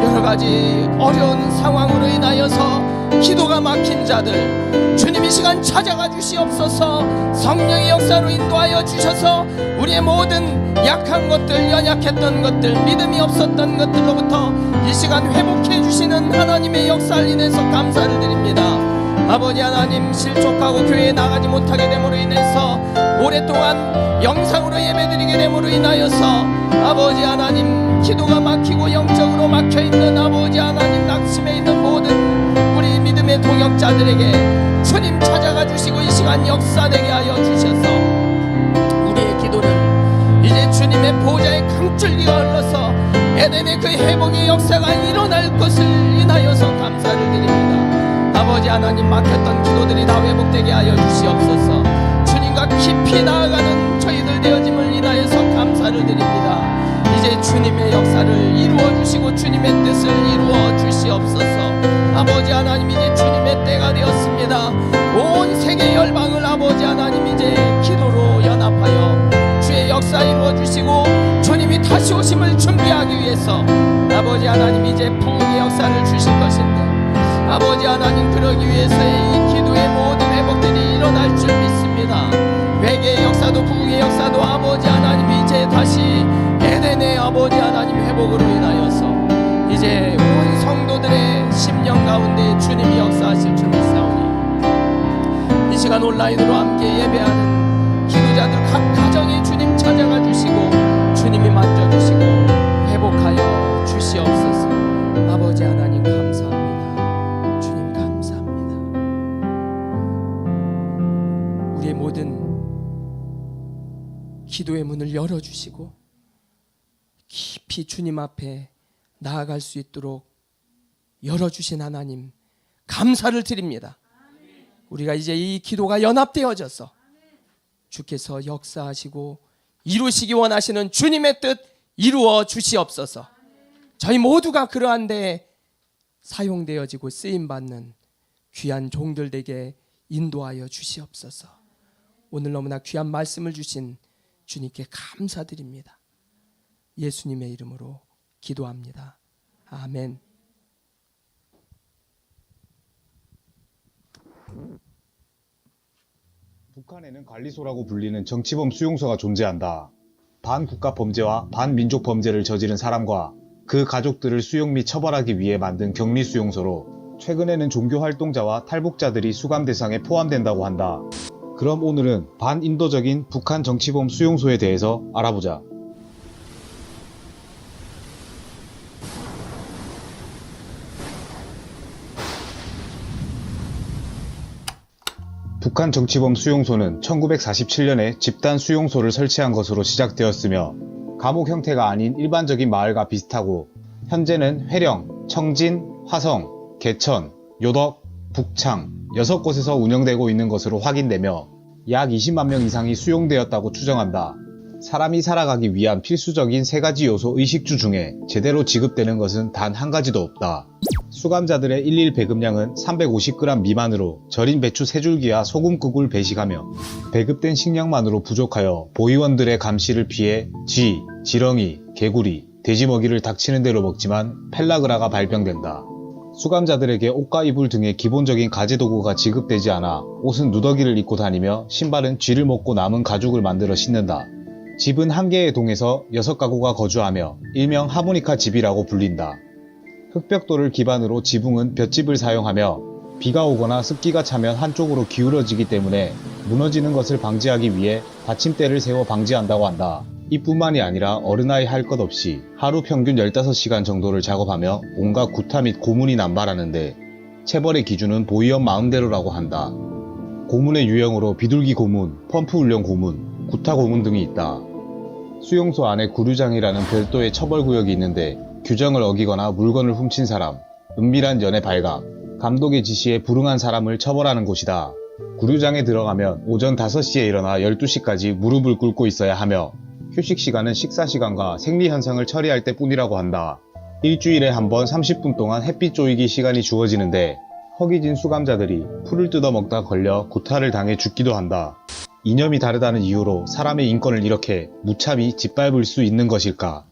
여러 가지 어려운 상황으로 인하여서 기도가 막힌 자들, 주님 이 시간 찾아가 주시옵소서. 성령의 역사로 인도하여 주셔서 우리의 모든 약한 것들, 연약했던 것들, 믿음이 없었던 것들로부터 이 시간 회복해 주시는 하나님의 역사를 인해서 감사를 드립니다. 아버지 하나님, 실족하고 교회에 나가지 못하게 됨으로 인해서 오랫동안 영상으로 예배드리게 됨으로 인하여서 아버지 하나님 기도가 막히고 영적으로 막혀있는 아버지 하나님 낙심해 있는 모든 우리 믿음의 동역자들에게 주님 찾아가 주시고 이 시간 역사되게 하여 주셔서 우리의 기도는 이제 주님의 보좌의 강줄기가 흘러서 에덴의 그 회복의 역사가 일어날 것을 인하여서 감사를 드립니다. 아버지 하나님, 막혔던 기도들이 다 회복되게 하여 주시옵소서. 주님과 깊이 나아가는 저희들 되어짐을 인하여서 감사를 드립니다. 이제 주님의 역사를 이루어 주시고 주님의 뜻을 이루어 주시옵소서. 아버지 하나님, 이제 주님의 때가 되었습니다. 온 세계 열방을 아버지 하나님 이제 기도로 연합하여 주의 역사 이루어 주시고 주님이 다시 오심을 준비하기 위해서 아버지 하나님 이제 부흥의 역사를 주실 것인데 아버지 하나님, 그러기 위해서의 이 기도의 모든 회복들이 일어날 줄 믿습니다. 회개의 역사도 부흥의 역사도 아버지 하나님 이제 다시 에덴의 아버지 하나님 회복으로 인하여서 이제 온 성도들의 심령 가운데 주님이 역사하실 줄 믿사오니 이 시간 온라인으로 함께 예배하는 기도자들 각 가정에 주님 찾아가 주시고 주님이 만져주시고 회복하여 주시옵소서. 아버지 하나님 감사합니다. 주님 감사합니다. 우리의 모든 기도의 문을 열어주시고 깊이 주님 앞에 나아갈 수 있도록 열어주신 하나님 감사를 드립니다. 우리가 이제 이 기도가 연합되어져서 주께서 역사하시고 이루시기 원하시는 주님의 뜻 이루어 주시옵소서. 저희 모두가 그러한 데에 사용되어지고 쓰임받는 귀한 종들 되게 인도하여 주시옵소서. 오늘 너무나 귀한 말씀을 주신 주님께 감사드립니다. 예수님의 이름으로 기도합니다. 아멘. 북한에는 관리소라고 불리는 정치범 수용소가 존재한다. 반국가 범죄와 반민족 범죄를 저지른 사람과 그 가족들을 수용 및 처벌하기 위해 만든 격리 수용소로 최근에는 종교활동자와 탈북자들이 수감 대상에 포함된다고 한다. 그럼 오늘은 반인도적인 북한 정치범 수용소에 대해서 알아보자. 북한 정치범 수용소는 1947년에 집단 수용소를 설치한 것으로 시작되었으며 감옥 형태가 아닌 일반적인 마을과 비슷하고 현재는 회령, 청진, 화성, 개천, 요덕, 북창 6곳에서 운영되고 있는 것으로 확인되며 약 20만 명 이상이 수용되었다고 추정한다. 사람이 살아가기 위한 필수적인 3가지 요소 의식주 중에 제대로 지급되는 것은 단 한 가지도 없다. 수감자들의 일일 배급량은 350g 미만으로 절인 배추 3줄기와 소금국을 배식하며 배급된 식량만으로 부족하여 보위원들의 감시를 피해 쥐, 지렁이, 개구리, 돼지 먹이를 닥치는 대로 먹지만 펠라그라가 발병된다. 수감자들에게 옷과 이불 등의 기본적인 가재도구가 지급되지 않아 옷은 누더기를 입고 다니며 신발은 쥐를 먹고 남은 가죽을 만들어 신는다. 집은 1개의 동에서 6가구가 거주하며 일명 하모니카 집이라고 불린다. 흙벽돌을 기반으로 지붕은 볏짚을 사용하며 비가 오거나 습기가 차면 한쪽으로 기울어지기 때문에 무너지는 것을 방지하기 위해 받침대를 세워 방지한다고 한다. 이뿐만이 아니라 어른아이 할 것 없이 하루 평균 15시간 정도를 작업하며 온갖 구타 및 고문이 남발하는데 체벌의 기준은 보이엄 마음대로라고 한다. 고문의 유형으로 비둘기 고문, 펌프 훈련 고문, 구타 고문 등이 있다. 수용소 안에 구류장이라는 별도의 처벌구역이 있는데 규정을 어기거나 물건을 훔친 사람, 은밀한 연애 발각, 감독의 지시에 불응한 사람을 처벌하는 곳이다. 구류장에 들어가면 오전 5시에 일어나 12시까지 무릎을 꿇고 있어야 하며 휴식 시간은 식사 시간과 생리 현상을 처리할 때 뿐이라고 한다. 일주일에 한 번 30분 동안 햇빛 쪼이기 시간이 주어지는데 허기진 수감자들이 풀을 뜯어먹다 걸려 구타를 당해 죽기도 한다. 이념이 다르다는 이유로 사람의 인권을 이렇게 무참히 짓밟을 수 있는 것일까?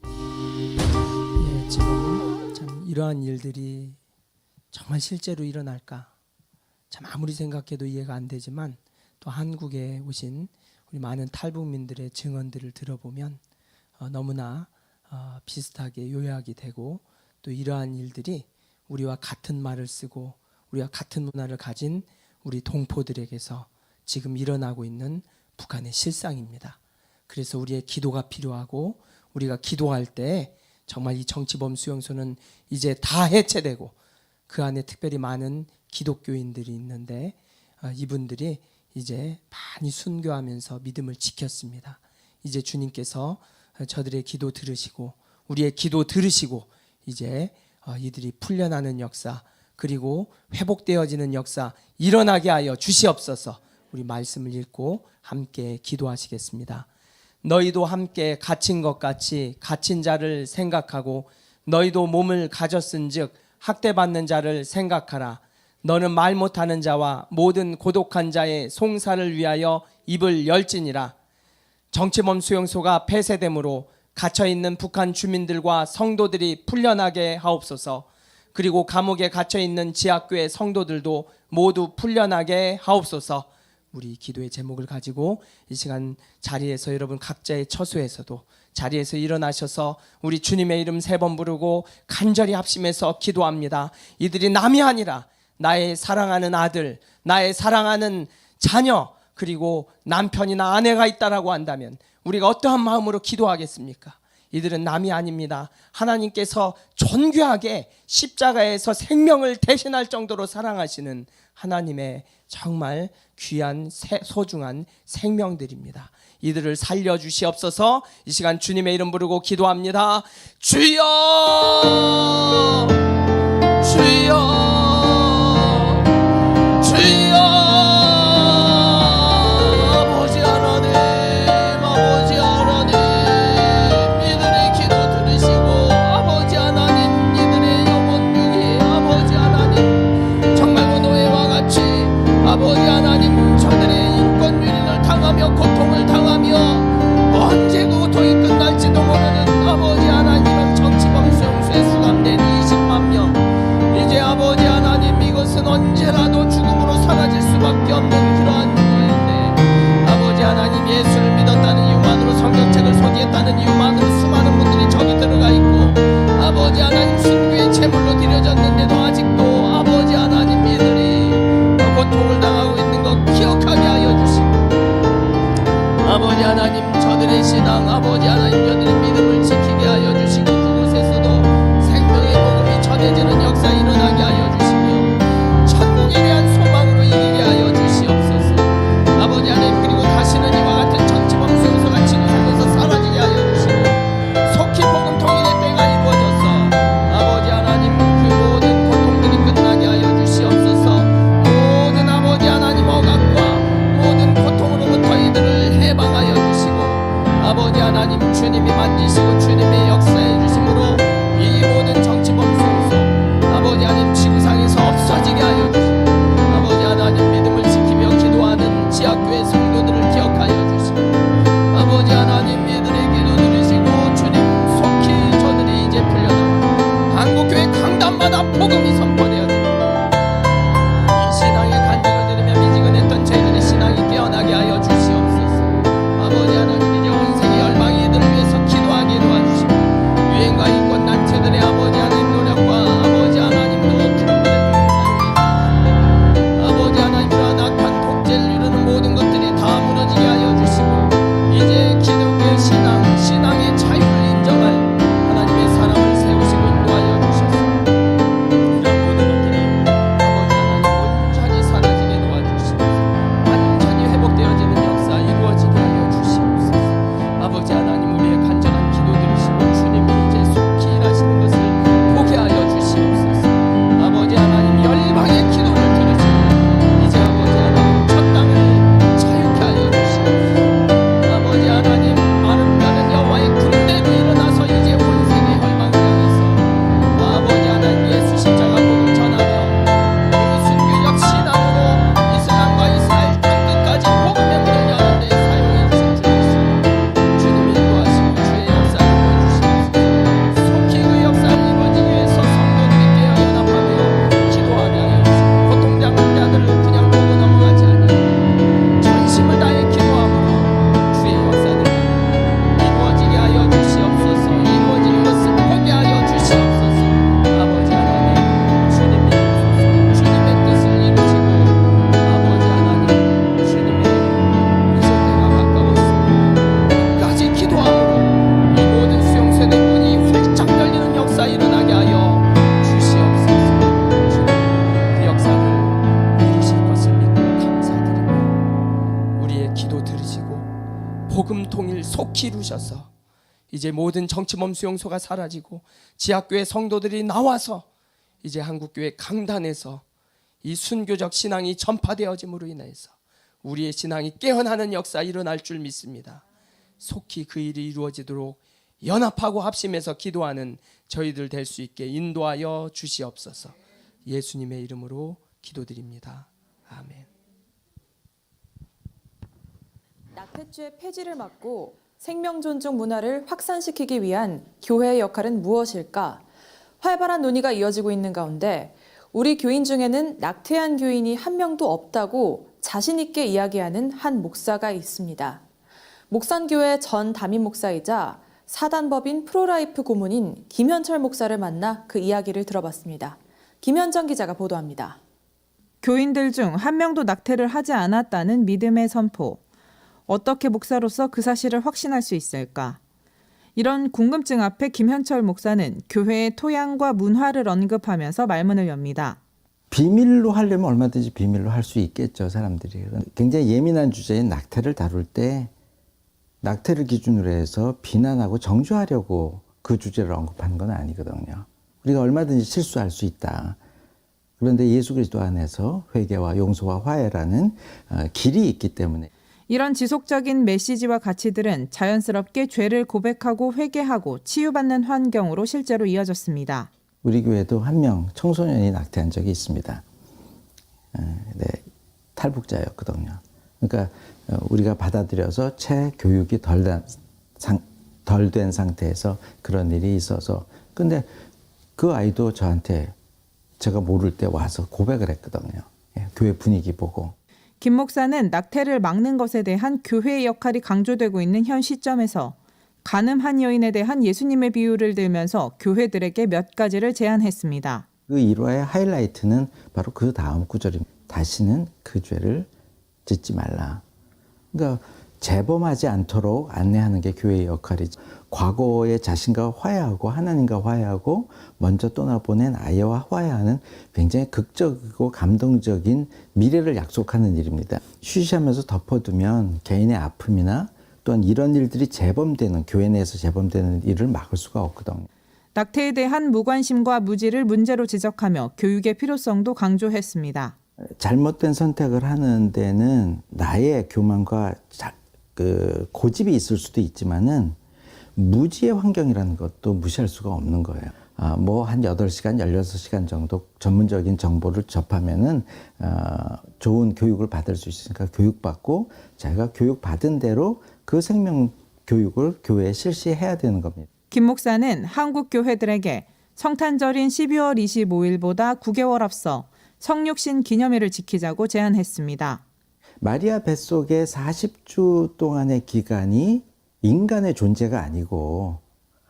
예, 지금 참 이러한 일들이 정말 실제로 일어날까? 참 아무리 생각해도 이해가 안 되지만 또 한국에 오신 우리 많은 탈북민들의 증언들을 들어보면 너무나 비슷하게 요약이 되고 또 이러한 일들이 우리와 같은 말을 쓰고 우리와 같은 문화를 가진 우리 동포들에게서 지금 일어나고 있는 북한의 실상입니다. 그래서 우리의 기도가 필요하고 우리가 기도할 때 정말 이 정치범 수용소는 이제 다 해체되고 그 안에 특별히 많은 기독교인들이 있는데 이분들이 이제 많이 순교하면서 믿음을 지켰습니다. 이제 주님께서 저들의 기도 들으시고 우리의 기도 들으시고 이제 이들이 풀려나는 역사 그리고 회복되어지는 역사 일어나게 하여 주시옵소서. 우리 말씀을 읽고 함께 기도하시겠습니다. 너희도 함께 갇힌 것 같이 갇힌 자를 생각하고 너희도 몸을 가졌은즉 학대받는 자를 생각하라. 너는 말 못하는 자와 모든 고독한 자의 송사를 위하여 입을 열지니라. 정치범 수용소가 폐쇄되므로 갇혀있는 북한 주민들과 성도들이 풀려나게 하옵소서. 그리고 감옥에 갇혀있는 지하교회 성도들도 모두 풀려나게 하옵소서. 우리 기도의 제목을 가지고 이 시간 자리에서 여러분 각자의 처소에서도 자리에서 일어나셔서 우리 주님의 이름 3번 부르고 간절히 합심해서 기도합니다. 이들이 남이 아니라 나의 사랑하는 아들, 나의 사랑하는 자녀, 그리고 남편이나 아내가 있다라고 한다면 우리가 어떠한 마음으로 기도하겠습니까? 이들은 남이 아닙니다. 하나님께서 존귀하게 십자가에서 생명을 대신할 정도로 사랑하시는 하나님의 정말 귀한 소중한 생명들입니다. 이들을 살려주시옵소서. 이 시간 주님의 이름 부르고 기도합니다. 주여 주여 주여 아버지 하나님 아버지 하나님 이들의 기도 들으시고 아버지 하나님 이들의 영혼 유기 아버지 하나님 정말 노예와 같이 아버지 하나님 저들의 인권 유린을 당하며 고통을 당하며 언제 그 고통이 끝날지도 모르는 아버지 하나님 이런 정치범 수용소에 수감된 20만 명 이제 아버지 하나님 이것은 언제라도 죽음으로 사라질 수밖에 없는 그러한 문화인데 아버지 하나님 예수를 믿었다는 이유만으로 성경책을 소지했다는 이유만으로 수많은 분들이 저기 들어가 있고 아버지 하나님 순교의 제물로 드려졌는데도 아직도 아버지 하나님 이들이 고통을 당하고 있는 것 기억하게 하여 주시고 아버지 하나님 저들의 신앙 아버지 하나님 저들의 믿음을 지키게 하여 주시고 그곳에서도 생명의 복음이 전해지는 역사 일어나게 하여 주시며 천국에 대한 소망으로 이기게 하여 주시옵소서. 아버지 하나님 그리고 다시는 이와 같은 정치범 수용소가 지구 살면서 사라지게 하여 주시고 속히 복음 통일의 때가 이루어져서 아버지 하나님 그 모든 고통들이 끝나게 하여 주시옵소서. 모든 아버지 하나님 억압과 모든 고통으로부터 이들을 해방하여 주시고 아버지 하나님 주님이 만지시고 주님의 역사해 주심으로 이 모든 정치범 수용소 아버지 하나님 지구상에서 없어지게 하여 주시고 아버지 하나님 믿음을 지키며 기도하는 지하교회 성도들을 기억하여 주시고 아버지 하나님 이들의 기도 들으시고 주님 속히 저들이 이제 풀려나와 한국교회 강단마다 복음이 선포되어지고 이 신앙의 간증을 들으며 미지근했던 저희들의 신앙이 깨어나게 하여 주시옵소서. 아버지 하나님 이제 온 세계 열방이 이들을 위해서 기도하게 도와주시고 속히 이루셔서 이제 모든 정치범 수용소가 사라지고 지하교회 성도들이 나와서 이제 한국교회 강단에서 이 순교적 신앙이 전파되어짐으로 인해서 우리의 신앙이 깨어나는 역사 일어날 줄 믿습니다. 속히 그 일이 이루어지도록 연합하고 합심해서 기도하는 저희들 될 수 있게 인도하여 주시옵소서. 예수님의 이름으로 기도드립니다. 아멘. 낙태죄 폐지를 막고 생명 존중 문화를 확산시키기 위한 교회의 역할은 무엇일까? 활발한 논의가 이어지고 있는 가운데 우리 교인 중에는 낙태한 교인이 한 명도 없다고 자신 있게 이야기하는 한 목사가 있습니다. 목산교회 전 담임 목사이자 사단법인 프로라이프 고문인 김현철 목사를 만나 그 이야기를 들어봤습니다. 김현정 기자가 보도합니다. 교인들 중 한 명도 낙태를 하지 않았다는 믿음의 선포. 어떻게 목사로서 그 사실을 확신할 수 있을까? 이런 궁금증 앞에 김현철 목사는 교회의 토양과 문화를 언급하면서 말문을 엽니다. 비밀로 하려면 얼마든지 비밀로 할 수 있겠죠, 사람들이. 굉장히 예민한 주제인 낙태를 다룰 때 낙태를 기준으로 해서 비난하고 정죄하려고 그 주제를 언급하는 건 아니거든요. 우리가 얼마든지 실수할 수 있다. 그런데 예수 그리스도 안에서 회개와 용서와 화해라는 길이 있기 때문에 이런 지속적인 메시지와 가치들은 자연스럽게 죄를 고백하고 회개하고 치유받는 환경으로 실제로 이어졌습니다. 우리 교회도 한 명 청소년이 낙태한 적이 있습니다. 네, 탈북자였거든요. 그러니까 우리가 받아들여서 채 교육이 덜 된 상태에서 그런 일이 있어서 근데 그 아이도 저한테 제가 모를 때 와서 고백을 했거든요. 교회 분위기 보고. 김 목사는 낙태를 막는 것에 대한 교회의 역할이 강조되고 있는 현 시점에서 간음한 여인에 대한 예수님의 비유를 들면서 교회들에게 몇 가지를 제안했습니다. 그 일화의 하이라이트는 바로 그 다음 구절입니다. 다시는 그 죄를 짓지 말라. 그러니까 재범하지 않도록 안내하는 게 교회의 역할이죠. 과거의 자신과 화해하고 하나님과 화해하고 먼저 떠나보낸 아이와 화해하는 굉장히 극적이고 감동적인 미래를 약속하는 일입니다. 쉬쉬하면서 덮어두면 개인의 아픔이나 또한 이런 일들이 재범되는 교회 내에서 재범되는 일을 막을 수가 없거든요. 낙태에 대한 무관심과 무지를 문제로 지적하며 교육의 필요성도 강조했습니다. 잘못된 선택을 하는 데는 나의 교만과 고집이 있을 수도 있지만은 무지의 환경이라는 것도 무시할 수가 없는 거예요. 뭐 한 8시간, 16시간 정도 전문적인 정보를 접하면은 좋은 교육을 받을 수 있으니까 교육받고 자기가 교육받은 대로 그 생명 교육을 교회에 실시해야 되는 겁니다. 김 목사는 한국 교회들에게 성탄절인 12월 25일보다 9개월 앞서 성육신 기념일을 지키자고 제안했습니다. 마리아 뱃속에 40주 동안의 기간이 인간의 존재가 아니고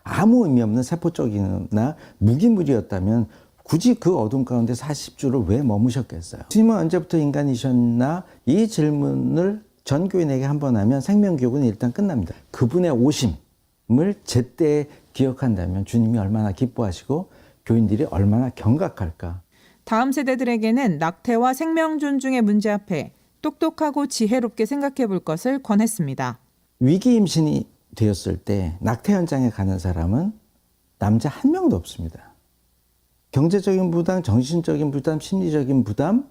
아무 의미 없는 세포적이나 무기물이었다면 굳이 그 어둠 가운데 40주를 왜 머무셨겠어요? 주님은 언제부터 인간이셨나? 이 질문을 전 교인에게 한번 하면 생명교육은 일단 끝납니다. 그분의 오심을 제때 기억한다면 주님이 얼마나 기뻐하시고 교인들이 얼마나 경각할까? 다음 세대들에게는 낙태와 생명 존중의 문제 앞에 똑똑하고 지혜롭게 생각해 볼 것을 권했습니다. 위기 임신이 되었을 때 낙태 현장에 가는 사람은 남자 한 명도 없습니다. 경제적인 부담, 정신적인 부담, 심리적인 부담,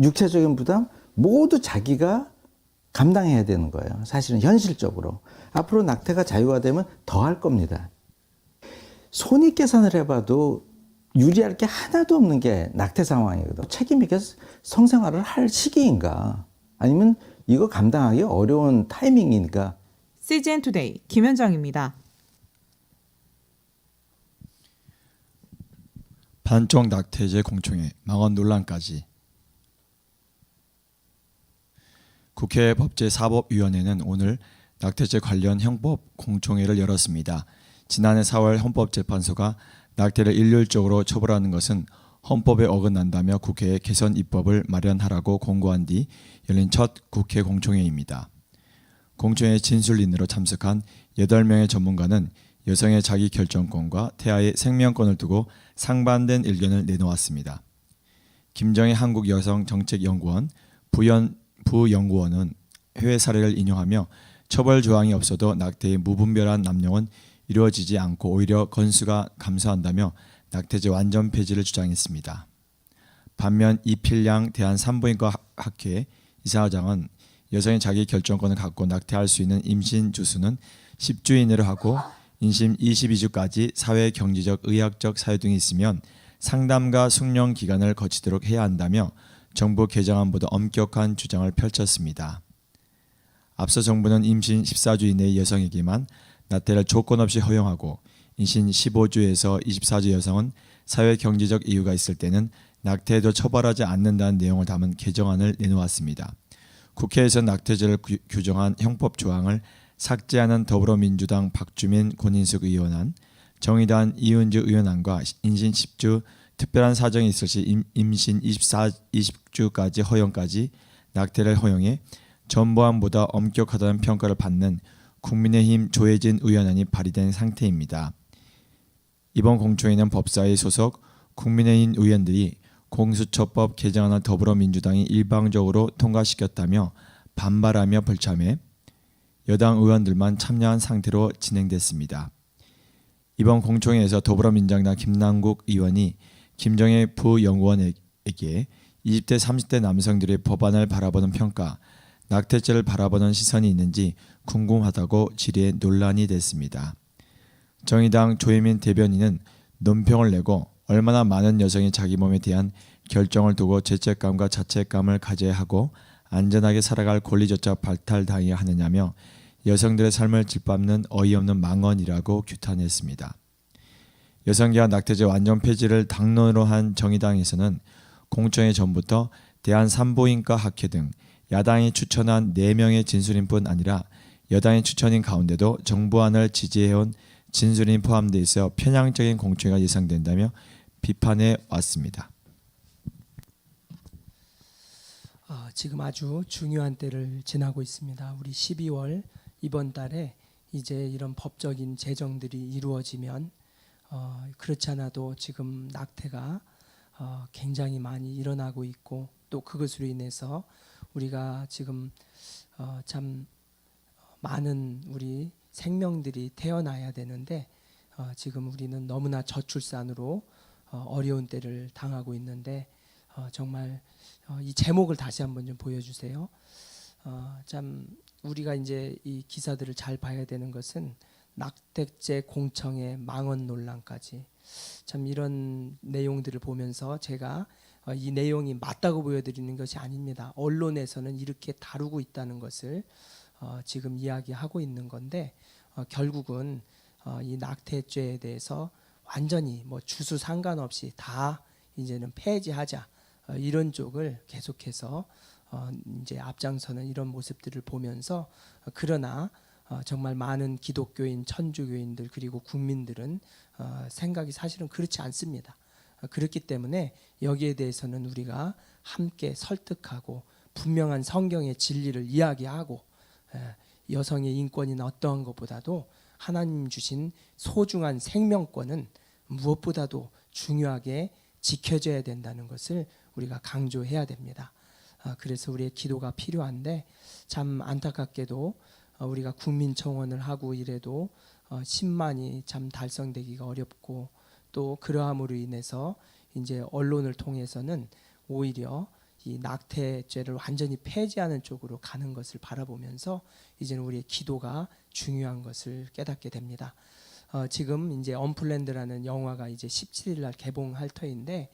육체적인 부담 모두 자기가 감당해야 되는 거예요. 사실은 현실적으로. 앞으로 낙태가 자유화되면 더 할 겁니다. 손익 계산을 해봐도 유리할 게 하나도 없는 게 낙태 상황이거든. 책임 있게 성생활을 할 시기인가? 아니면 이거 감당하기 어려운 타이밍인가? CGN 투데이 김현정입니다. 반쪽 낙태죄 공청회 망언 논란까지. 국회 법제사법위원회는 오늘 낙태죄 관련 형법 공청회를 열었습니다. 지난해 4월 헌법재판소가 낙태를 일률적으로 처벌하는 것은 헌법에 어긋난다며 국회에 개선 입법을 마련하라고 공고한 뒤 열린 첫 국회 공청회입니다. 공청회 진술인으로 참석한 8명의 전문가는 여성의 자기 결정권과 태아의 생명권을 두고 상반된 의견을 내놓았습니다. 김정희 한국여성정책연구원 부연구원은 해외 사례를 인용하며 처벌 조항이 없어도 낙태의 무분별한 남용은 이루어지지 않고 오히려 건수가 감소한다며 낙태죄 완전 폐지를 주장했습니다. 반면 이필량 대한산부인과 학회 이사장은 여성이 자기 결정권을 갖고 낙태할 수 있는 임신 주수는 10주 이내로 하고 임신 22주까지 사회, 경제적, 의학적 사유 등이 있으면 상담과 숙련 기간을 거치도록 해야 한다며 정부 개정안보다 엄격한 주장을 펼쳤습니다. 앞서 정부는 임신 14주 이내의 여성에게만 낙태를 조건 없이 허용하고 임신 15주에서 24주 여성은 사회 경제적 이유가 있을 때는 낙태에도 처벌하지 않는다는 내용을 담은 개정안을 내놓았습니다. 국회에서 낙태죄를 규정한 형법 조항을 삭제하는 더불어민주당 박주민 권인숙 의원안, 정의당 이은주 의원안과 임신 10주 특별한 사정이 있을 시 임신 20주까지 허용까지 낙태를 허용해 전보안보다 엄격하다는 평가를 받는 국민의힘 조혜진 의원안이 발의된 상태입니다. 이번 공청회는 법사위 소속 국민의힘 의원들이 공수처법 개정안을 더불어민주당이 일방적으로 통과시켰다며 반발하며 불참해 여당 의원들만 참여한 상태로 진행됐습니다. 이번 공청회에서 더불어민주당 김남국 의원이 김정혜 부연구원에게 20대 30대 남성들의 법안을 바라보는 평가, 낙태죄를 바라보는 시선이 있는지 궁금하다고 질의에 논란이 됐습니다. 정의당 조혜민 대변인은 논평을 내고 얼마나 많은 여성이 자기 몸에 대한 결정을 두고 죄책감과 자책감을 가져야 하고 안전하게 살아갈 권리조차 발탈당해야 하느냐며 여성들의 삶을 짓밟는 어이없는 망언이라고 규탄했습니다. 여성계와 낙태죄 완전 폐지를 당론으로 한 정의당에서는 공청회 전부터 대한산부인과 학회 등 야당이 추천한 4명의 진술인뿐 아니라 여당의 추천인 가운데도 정부안을 지지해온 진술인이 포함되어 있어 편향적인 공청회가 예상된다며 비판해 왔습니다. 지금 아주 중요한 때를 지나고 있습니다. 우리 12월 이번 달에 이제 이런 법적인 제정들이 이루어지면 그렇지 않아도 지금 낙태가 굉장히 많이 일어나고 있고 또 그것으로 인해서 우리가 지금 참 많은 우리 생명들이 태어나야 되는데 지금 우리는 너무나 저출산으로 어려운 때를 당하고 있는데 정말 이 제목을 다시 한번 좀 보여주세요. 참 우리가 이제 이 기사들을 잘 봐야 되는 것은 낙태죄 공청회 망언 논란까지 참 이런 내용들을 보면서 제가 이 내용이 맞다고 보여드리는 것이 아닙니다. 언론에서는 이렇게 다루고 있다는 것을 지금 이야기하고 있는 건데 결국은 이 낙태죄에 대해서 완전히 뭐 주수 상관없이 다 이제는 폐지하자 이런 쪽을 계속해서 이제 앞장서는 이런 모습들을 보면서 그러나 정말 많은 기독교인, 천주교인들 그리고 국민들은 생각이 사실은 그렇지 않습니다. 그렇기 때문에 여기에 대해서는 우리가 함께 설득하고 분명한 성경의 진리를 이야기하고 여성의 인권이나 어떠한 것보다도 하나님 주신 소중한 생명권은 무엇보다도 중요하게 지켜져야 된다는 것을 우리가 강조해야 됩니다. 그래서 우리의 기도가 필요한데 참 안타깝게도 우리가 국민청원을 하고 이래도 10만이 참 달성되기가 어렵고 또 그러함으로 인해서 이제 언론을 통해서는 오히려 이 낙태죄를 완전히 폐지하는 쪽으로 가는 것을 바라보면서 이제는 우리의 기도가 중요한 것을 깨닫게 됩니다. 지금 이제 언플랜드라는 영화가 이제 17일 날 개봉할 터인데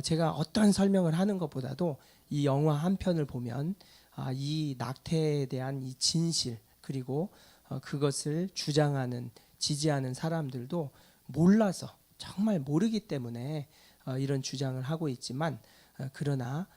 제가 어떤 설명을 하는 것보다도 이 영화 한 편을 보면 이 낙태에 대한 이 진실 그리고 그것을 주장하는 지지하는 사람들도 몰라서 정말 모르기 때문에 이런 주장을 하고 있지만 그러나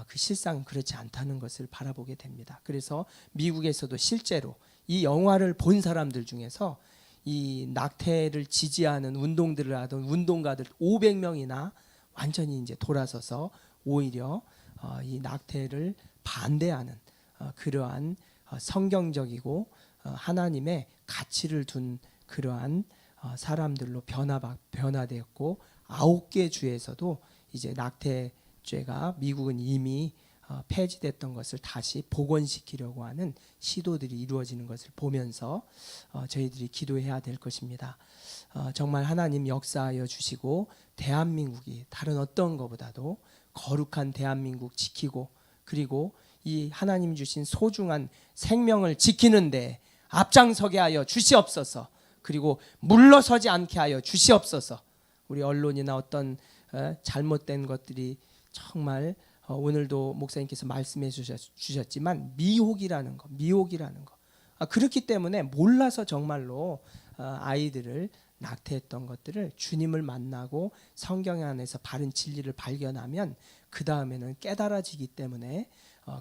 그 실상은 그렇지 않다는 것을 바라보게 됩니다. 그래서 미국에서도 실제로 이 영화를 본 사람들 중에서 이 낙태를 지지하는 운동들을 하던 운동가들 500명이나 완전히 이제 돌아서서 오히려 이 낙태를 반대하는 그러한 성경적이고 하나님의 가치를 둔 그러한 사람들로 변화되었고 9개 주에서도 이제 낙태죄가 미국은 이미 폐지됐던 것을 다시 복원시키려고 하는 시도들이 이루어지는 것을 보면서 저희들이 기도해야 될 것입니다. 정말 하나님 역사하여 주시고 대한민국이 다른 어떤 것보다도 거룩한 대한민국 지키고 그리고 이 하나님 주신 소중한 생명을 지키는데 앞장서게 하여 주시옵소서. 그리고 물러서지 않게 하여 주시옵소서. 우리 언론이나 어떤 잘못된 것들이 정말 오늘도 목사님께서 말씀해 주셨지만 미혹이라는 거. 그렇기 때문에 몰라서 정말로 아이들을 낙태했던 것들을 주님을 만나고 성경 안에서 바른 진리를 발견하면 그 다음에는 깨달아지기 때문에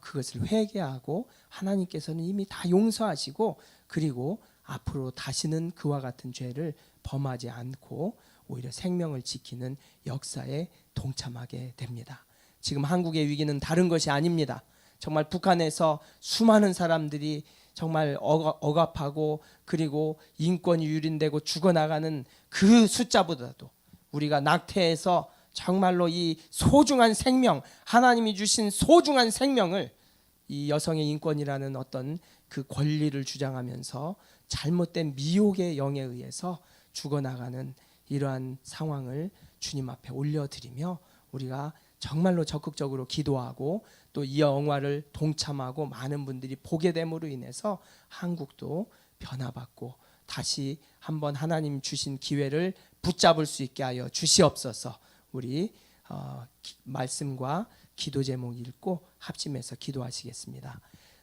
그것을 회개하고 하나님께서는 이미 다 용서하시고 그리고 앞으로 다시는 그와 같은 죄를 범하지 않고 오히려 생명을 지키는 역사에 동참하게 됩니다. 지금 한국의 위기는 다른 것이 아닙니다. 정말 북한에서 수많은 사람들이 정말 억압하고 그리고 인권이 유린되고 죽어나가는 그 숫자보다도 우리가 낙태해서 정말로 이 소중한 생명, 하나님이 주신 소중한 생명을 이 여성의 인권이라는 어떤 그 권리를 주장하면서 잘못된 미혹의 영에 의해서 죽어나가는 이러한 상황을 주님 앞에 올려드리며 우리가 정말로 적극적으로 기도하고 또 이 영화를 동참하고 많은 분들이 보게 됨으로 인해서 한국도 변화받고 다시 한번 하나님 주신 기회를 붙잡을 수 있게 하여 주시옵소서. 우리 말씀과 기도 제목 읽고 합심해서 기도하시겠습니다.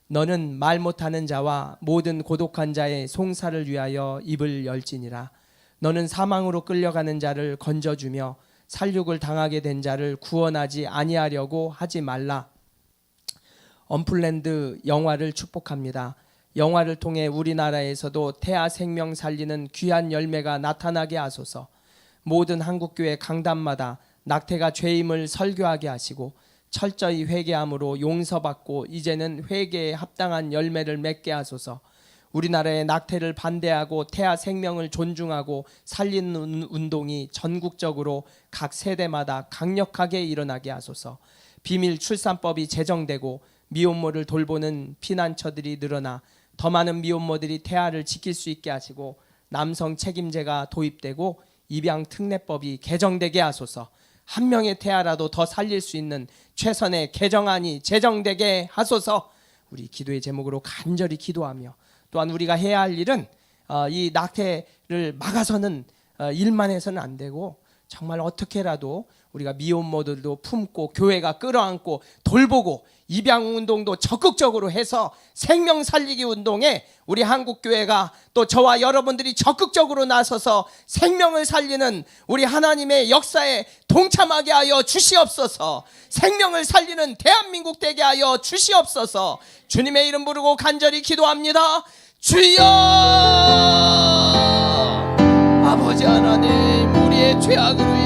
너는 말 못하는 자와 모든 고독한 자의 송사를 위하여 입을 열지니라. 너는 사망으로 끌려가는 자를 건져주며 살육을 당하게 된 자를 구원하지 아니하려고 하지 말라. 언플랜드 영화를 축복합니다. 영화를 통해 우리나라에서도 태아 생명 살리는 귀한 열매가 나타나게 하소서. 모든 한국교회 강단마다 낙태가 죄임을 설교하게 하시고 철저히 회개함으로 용서받고 이제는 회개에 합당한 열매를 맺게 하소서. 우리나라의 낙태를 반대하고 태아 생명을 존중하고 살리는 운동이 전국적으로 각 세대마다 강력하게 일어나게 하소서. 비밀 출산법이 제정되고 미혼모를 돌보는 피난처들이 늘어나 더 많은 미혼모들이 태아를 지킬 수 있게 하시고 남성 책임제가 도입되고 입양 특례법이 개정되게 하소서. 한 명의 태아라도 더 살릴 수 있는 최선의 개정안이 제정되게 하소서. 우리 기도의 제목으로 간절히 기도하며 또한 우리가 해야 할 일은 이 낙태를 막아서는 일만 해서는 안 되고 정말 어떻게라도 우리가 미혼모들도 품고 교회가 끌어안고 돌보고 입양운동도 적극적으로 해서 생명 살리기 운동에 우리 한국교회가 또 저와 여러분들이 적극적으로 나서서 생명을 살리는 우리 하나님의 역사에 동참하게 하여 주시옵소서. 생명을 살리는 대한민국 되게 하여 주시옵소서. 주님의 이름 부르고 간절히 기도합니다. 주여! 아버지 하나님, 우리의 죄악으로 인해